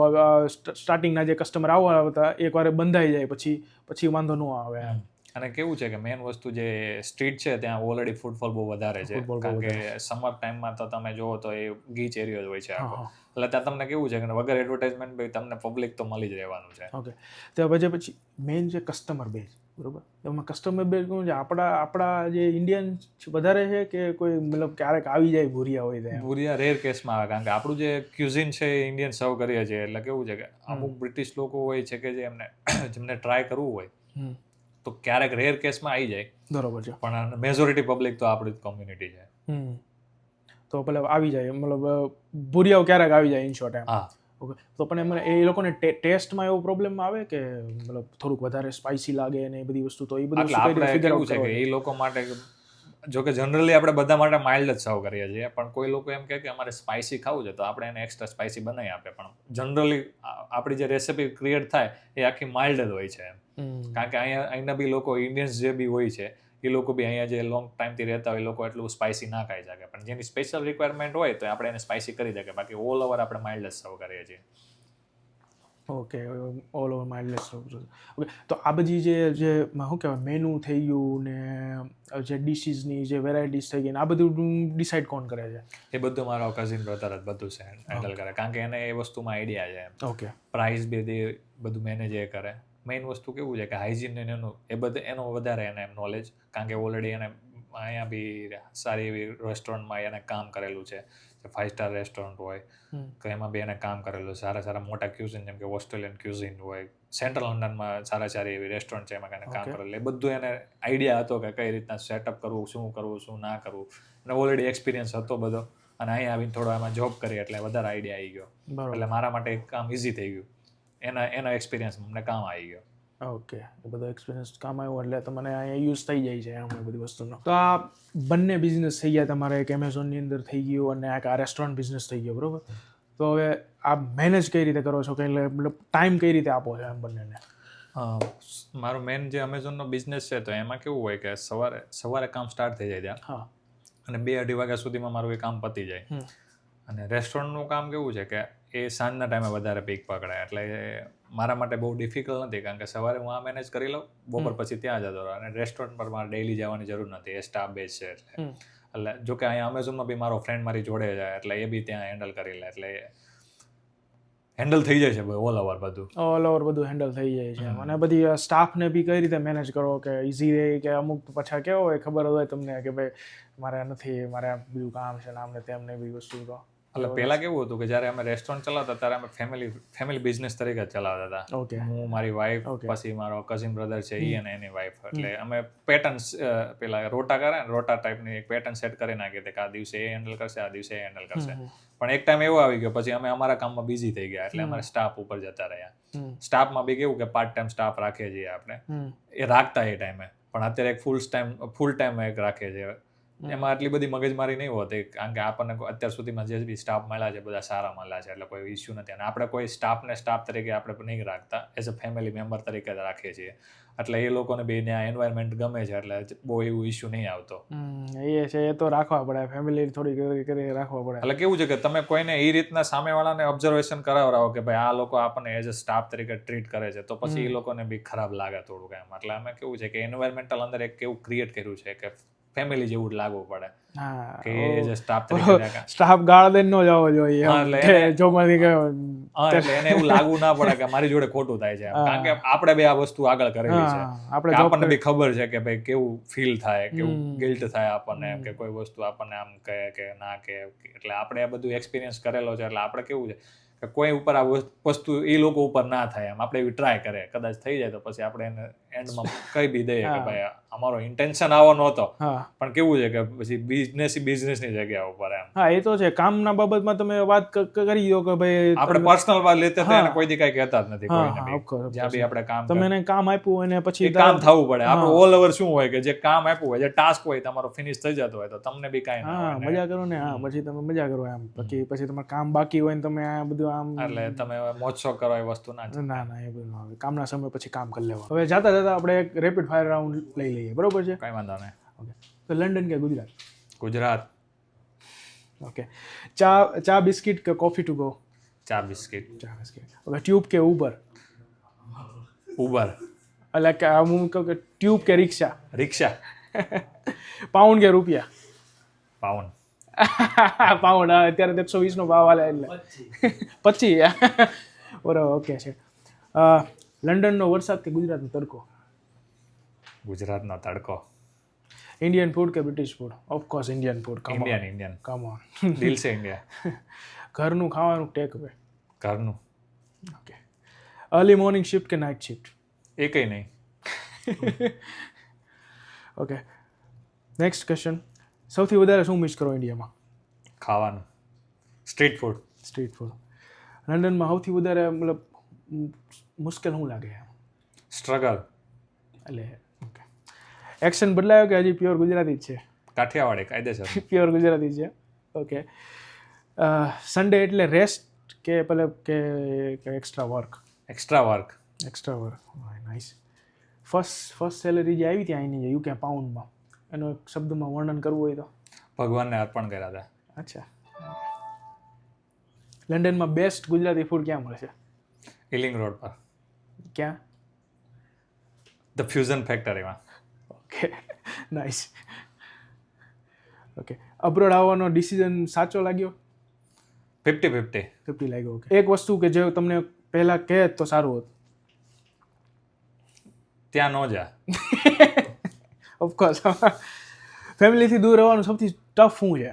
સ્ટાર્ટિંગના જે કસ્ટમર આવતા એકવાર બંધાઈ જાય પછી વાંધો ન આવે એમ. અને કેવું છે કે મેઇન વસ્તુ જે સ્ટ્રીટ છે ત્યાં ઓલરેડી ફૂટફોલ બહુ વધારે છે, કારણ કે સમર ટાઈમમાં તો તમે જોવો તો એ ગીચ એરિયો જ હોય છે આખો, એટલે ત્યાં તમને કેવું છે કે વગર એડવર્ટાઇઝમેન્ટ બી તમને પબ્લિક તો મળી જ રહેવાનું છે. ઓકે, તો પછી મેઇન છે કસ્ટમર બેઝ, બરોબર? એમાં કસ્ટમર બેઝ શું છે? આપણા જે ઇન્ડિયન વધારે છે કે કોઈ મતલબ ક્યારેક આવી જાય ભૂરિયા હોય ત્યાં? ભૂરિયા રેર કેસમાં આવે, કારણ કે આપણું જે ક્યુઝિન છે એ ઇન્ડિયન સર્વ કરીએ છીએ, એટલે કેવું છે કે અમુક બ્રિટિશ લોકો હોય છે કે જેમને ટ્રાય કરવું હોય તો ક્યારેક રેર કેસમાં આવી જાય. બરોબર છે. પણ મેજોરિટી પબ્લિક તો આપણી કોમ્યુનિટી છે. તો મતલબ આવી જાય, મતલબ ભૂરિયાઓ ક્યારેક આવી જાય ઇન શોર્ટ એમ. હા. ઓકે, તો પણ એમને એ લોકોને ટેસ્ટમાં એવો પ્રોબ્લેમ આવે કે મતલબ થોડુંક વધારે સ્પાઇસી લાગે ને એ બધી વસ્તુ, તો એ બધું આપણે કેવું છે કે એ લોકો માટે, જો કે જનરલી આપણે બધા માટે માઇલ્ડ જ સર્વ કરીએ છીએ, પણ કોઈ લોકો એમ કહે કે અમારે સ્પાઇસી ખાવું છે તો આપણે એને એક્સ્ટ્રા સ્પાઇસી બનાવી આપે, પણ જનરલી આપણી જે રેસિપી ક્રિએટ થાય એ આખી માઇલ્ડ જ હોય છે. કારણ કે અહીંના બી લોકો, ઇન્ડિયન્સ જે બી હોય છે એ લોકો બી અહીંયા જે લોંગ ટાઈમથી રહેતા હોય એ લોકો એટલું સ્પાઇસી ના ખાઈ શકે, પણ જેની સ્પેશિયલ રિક્વાયરમેન્ટ હોય તો આપણે એને સ્પાઇસી કરી શકીએ, બાકી ઓલ ઓવર આપણે માઇલ્ડ જ સર્વ કરીએ છીએ. Okay, all over mildness. Okay, તો આ બધી જે શું કહેવાય મેનુ થઈ ગયું ને જે ડિશિસની જે વેરાયટીઝ થઈ ગઈ ને આ બધું ડિસાઇડ કોણ કરે છે? એ બધું મારો કઝિન બ્રધર જ બધું છે હેન્ડલ કરે, કારણ કે એને એ વસ્તુમાં આઈડિયા છે. ઓકે, પ્રાઇસ બધું મેનેજ એ કરે. મેઇન વસ્તુ કેવું છે કે હાઇજીન એનો વધારે એને નોલેજ, કારણ કે ઓલરેડી એને અહીંયા બી સારી એવી રેસ્ટોરન્ટમાં એને કામ કરેલું છે, 5 સ્ટાર રેસ્ટોરન્ટ હોય તો એમાં બી એને કામ કરેલું છે. સારા મોટા ક્યુઝિન જેમ કે ઓસ્ટ્રેલિયન ક્યુઝિન હોય, સેન્ટ્રલ લંડનમાં સારી એવી રેસ્ટોરન્ટ છે, એમાં એને કામ કરેલું. એ બધું એને આઈડિયા હતો કે કઈ રીતના સેટઅપ કરવું, શું ના કરવું, અને ઓલરેડી એક્સપિરિયન્સ હતો બધો, અને અહીંયા આવીને થોડો એમાં જોબ કરી એટલે વધારે આઈડિયા આવી ગયો, એટલે મારા માટે એક કામ ઇઝી થઈ ગયું. એના એક્સપિરિયન્સ મને કામ આવી ગયો. ઓકે, એ બધો એક્સપિરિયન્સ કામ આવ્યો એટલે તમને અહીંયા યુઝ થઈ જાય છે આમ બધી વસ્તુનો. તો આ બંને બિઝનેસ થઈ ગયા તમારે, એક એમેઝોનની અંદર થઈ ગયું અને આ રેસ્ટોરન્ટ બિઝનેસ થઈ ગયો, બરોબર? તો હવે આ મેનેજ કઈ રીતે કરો છો, કે મતલબ ટાઈમ કઈ રીતે આપો છો એમ બંનેને? મારું મેન જે અમેઝોનનો બિઝનેસ છે તો એમાં કેવું હોય કે સવારે કામ સ્ટાર્ટ થઈ જાય ત્યાં, અને 2-2:30 વાગ્યા સુધીમાં મારું એ કામ પતી જાય. અને રેસ્ટોરન્ટનું કામ કેવું છે કે એ સાંજના ટાઈમે વધારે પીક પકડાય, એટલે મારા માટે બહુ ડિફિકલ્ટ નથી, કારણ કે સવારે હું આ મેનેજ કરી લઉં, બપોર પછી ત્યાં જતો રહું, અને રેસ્ટોરન્ટ પર મારે ડેઈલી જવાની જરૂર નથી, એ સ્ટાફ બેઝ છે એટલે જો કે અહીંયા અમેઝોનમાં બી મારો ફ્રેન્ડ મારી જોડે જાય એટલે એ બી ત્યાં હેન્ડલ કરી લે, એટલે હેન્ડલ થઈ જાય છે ઓલ ઓવર બધું હેન્ડલ થઈ જાય છે. અને બધી સ્ટાફને બી કઈ રીતે મેનેજ કરો, કે ઇઝી રહે કે અમુક પાછા કેવો હોય ખબર હોય તમને કે ભાઈ મારે બીજું કામ છે નામ ને તેમને બી વસ્તુ? તો એટલે પહેલા કેવું હતું કે જ્યારે અમે રેસ્ટોરન્ટ ચલાવતા ત્યારે અમે ફેમિલી બિઝનેસ તરીકે જ ચલાવતા હતા. ઓકે, હું, મારી વાઈફ, પછી મારો કઝિન બ્રધર છે ઈ અને એની વાઈફ, એટલે અમે પેટર્ન્સ પેલા રોટા કરે ને રોટા ટાઈપની એક પેટર્ન સેટ કરી નાખી કે આ દિવસે એ હેન્ડલ કરશે, આ દિવસે એ હેન્ડલ કરશે. પણ એક ટાઈમ એવો આવી ગયો પછી અમે અમારા કામમાં બિઝી થઈ ગયા, એટલે અમારે સ્ટાફ ઉપર જતા રહ્યા. સ્ટાફમાં બી કેવું કે પાર્ટ ટાઈમ સ્ટાફ રાખીએ છીએ આપણે, એ રાખતા એ ટાઈમે, પણ અત્યારે એક ફૂલ ટાઈમ એક રાખીએ છીએ. એમાં આટલી બધી મગજમારી નહીં હોતી, કારણ કે આપણને અત્યાર સુધીમાં જે બી સ્ટાફ મળ્યા છે બધા સારા મળ્યા છે, એટલે કોઈ ઇસ્યુ નથી. અને આપણે કોઈ સ્ટાફને સ્ટાફ તરીકે આપણે નહીં રાખતા, એઝ અ ફેમિલી મેમ્બર તરીકે જ રાખીએ છીએ, એટલે એ લોકોને બી ત્યાં એન્વાયરમેન્ટ ગમે છે, એટલે બહુ એવું ઇસ્યુ નહીં આવતો. એ છે, એ તો રાખવા પડે, ફેમિલી થોડી કરી રાખવા પડે. એટલે કેવું છે કે તમે કોઈને એ રીતના સામેવાળાને ઓબ્ઝર્વેશન કરાવરાવો કે ભાઈ આ લોકો આપણને એઝ અ સ્ટાફ તરીકે ટ્રીટ કરે છે, તો પછી એ લોકોને બી ખરાબ લાગે થોડુંક એમ. એટલે અમે કેવું છે કે એન્વાયરમેન્ટલ અંદર એક એવું ક્રિએટ કર્યું છે કે ફેમિલી જેવું જ લાગવું પડે, કે જે સ્ટાફ તરીકે સ્ટાફ ગાળ દઈને ન જવો જોઈએ, એટલે એને એવું લાગવું ના પડે કે મારી જોડે ખોટું થાય છે, કારણ કે આપણે બે આ વસ્તુ આગળ કરેલી છે, આપણને બી ખબર છે કે ભાઈ કેવું ફીલ થાય, કેવું ગિલ્ટ થાય આપણને, કે કોઈ વસ્તુ આપણને આમ કહે કે ના કહે, એટલે આપણે આ બધું એક્સપિરિયન્સ કરેલો છે, એટલે આપણે કેવું છે કે કોઈ ઉપર આ વસ્તુ એ લોકો ઉપર ના થાય એમ આપણે એવી ટ્રાય કરે, કદાચ થઈ જાય તો પછી આપણે એને એન્ડમાં કહી બી દઈએ કે ભાઈ અમારો ઇન્ટેન્શન આવો નહોતો, હા પણ કેવું છે કે પછી બિઝનેસની જગ્યા ઉપર એમ હા એ તો છે. કામના બાબતમાં તમે વાત કરી દો કે ભાઈ આપણે પર્સનલ વાત લેતે તો એને કોઈ દી કઈ કહેતા જ નથી હા કોઈને હા બી. of course. જ્યાં બી આપણે કામ તમે એને કામ આપ્યું અને પછી એ કામ થવું પડે. આપણું ઓલ ઓવર શું હોય કે જે કામ આપ્યું હોય, જે ટાસ્ક હોય તમારો ફિનિશ થઈ જતો હોય તો તમને બી કાંઈ ના હા હોય ને. મજા કરો ને, હા પછી તમે મજા કરો એમ, પછી તમારે કામ બાકી હોય ને તમે આ બધું આમ એટલે તમે મોજશોખ કરો એ વસ્તુ ના ના ના એ બધું ના આવે. કામના સમય પછી કામ કરી લેવા. હવે જાતા જાતા આપણે એક રેપિડ ફાયર રાઉન્ડ લઈ લઈએ, બરોબર છે? કઈ વાંધો નહીં. ઓકે, તો લંડન કે ગુજરાત? ગુજરાત. ઓકે, ચા બિસ્કિટ કે કોફી ટુ ગો? ચા બિસ્કિટ. ચા બિસ્કિટ. ઓકે, ટ્યુબ કે ઉબર? ઉબર. એટલે કે હું કહું કે ટ્યુબ કે રિક્ષા? રિક્ષા. પાઉન્ડ કે રૂપિયા? પાઉન્ડ. પાઉન્ડ અત્યારે 120 નો ભાવ હાલે એટલે 25. બરાબર, ઓકે છે. લંડનનો વરસાદ કે ગુજરાતનો તડકો? ગુજરાતનો તડકો. ઇન્ડિયન ફૂડ કે British food? Of course Indian food. Indian. Come on. દિલ સે ઇન્ડિયા. ઘરનું ખાવાનું ટેક અવે? ઘરનું. ઓકે. અર્લી મોર્નિંગ શિફ્ટ કે નાઇટ શિફ્ટ? એ કઈ નહીં. Okay, next question. સૌથી વધારે શું મિસ કરો ઇન્ડિયામાં? ખાવાનું. Street food. Street food. લંડનમાં સૌથી વધારે મતલબ મુશ્કેલ શું લાગે? સ્ટ્રગલ. એટલે ઓકે, એક્શન બદલાયો કે હજી પ્યોર ગુજરાતી જ છે? કાઠિયાવાડી કાયદેસર. પ્યોર ગુજરાતી છે. ઓકે. સન્ડે એટલે રેસ્ટ કે મતલબ કે extra work? Extra work. Extra work. Nice. First salary જે આવી ત્યાં એની જે યુકે પાઉન્ડમાં, એનો એક શબ્દમાં વર્ણન કરવું હોય તો? ભગવાનને અર્પણ કર્યા હતા. અચ્છા. લંડનમાં બેસ્ટ ગુજરાતી ફૂડ ક્યાં મળશે? ઇલિંગ રોડ પર. ક્યાં? ધ ફ્યુઝન ફેક્ટરીમાં. Okay, nice. ઓકે, અબ્રોડ આવવાનો ડિસિઝન સાચો લાગ્યો? 50-50. 50 લાગ્યો. ઓકે. એક વસ્તુ કે જે તમને પહેલા કહે તો સારું હતું? ત્યાં ન જા. ઓફકોર્સ. ફેમિલીથી દૂર રહેવાનું સૌથી ટફ શું છે?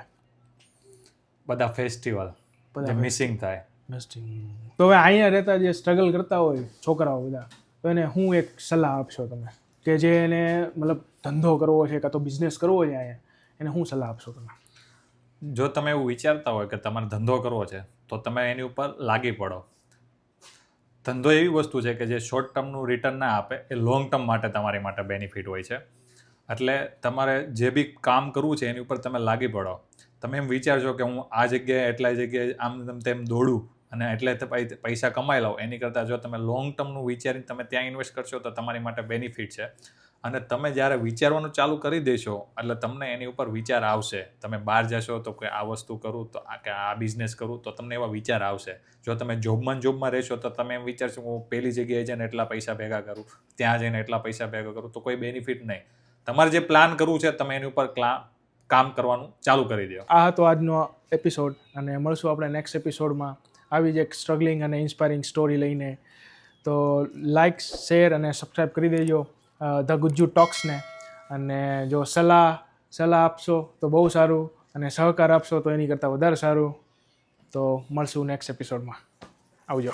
બધા ફેસ્ટિવલ જે મિસિંગ થાય. તો હવે અહીંયા રહેતા જે સ્ટ્રગલ કરતા હોય છોકરાઓ બધા, તો એને હું એક સલાહ આપશો તમે કે જે એને મતલબ ધંધો કરવો છે કાં તો બિઝનેસ કરવો છે અહીંયા, એને શું સલાહ આપશો તમે? જો તમે એવું વિચારતા હોય કે તમારે ધંધો કરવો છે તો તમે એની ઉપર લાગી પડો. ધંધો એવી વસ્તુ છે કે જે શોર્ટ ટર્મનું રિટર્ન ના આપે, એ લોંગ ટર્મ માટે તમારી માટે બેનિફિટ હોય છે. એટલે તમારે જે બી કામ કરવું છે એની ઉપર તમે લાગી પડો. તમે એમ વિચારજો કે હું આ જગ્યાએ એટલા જગ્યાએ આમ તેમ દોડું અને એટલે પૈસા કમાઈ લઉં, એની કરતાં જો તમે લોંગ ટર્મનું વિચારીને તમે ત્યાં ઇન્વેસ્ટ કરશો તો તમારી માટે બેનિફિટ છે. અને તમે જ્યારે વિચારવાનું ચાલુ કરી દેશો એટલે તમને એની ઉપર વિચાર આવશે. તમે બહાર જશો તો કે આ વસ્તુ કરું તો આ બિઝનેસ કરું તો તમને એવા વિચાર આવશે. જો તમે જોબમાં રહેશો તો તમે એમ વિચારશો હું પેલી જગ્યાએ જઈને એટલા પૈસા ભેગા કરું, ત્યાં જઈને એટલા પૈસા ભેગા કરું, તો કોઈ બેનિફિટ નહીં. તમારે જે પ્લાન કરવું છે તમે એની ઉપર કામ કરવાનું ચાલુ કરી દો. આ હતો આજનો એપિસોડ અને મળશું આપણે નેક્સ્ટ એપિસોડમાં આવી જ એક સ્ટ્રગલિંગ અને ઇન્સ્પાયરિંગ સ્ટોરી લઈને. તો લાઇક, શેર અને સબસ્ક્રાઈબ કરી દેજો ધ ગુજ્જુ ટોક્સને. અને જો સલાહ આપશો તો બહુ સારું, અને સહકાર આપશો તો એની કરતાં વધારે સારું. તો મળશું નેક્સ્ટ એપિસોડમાં. આવજો.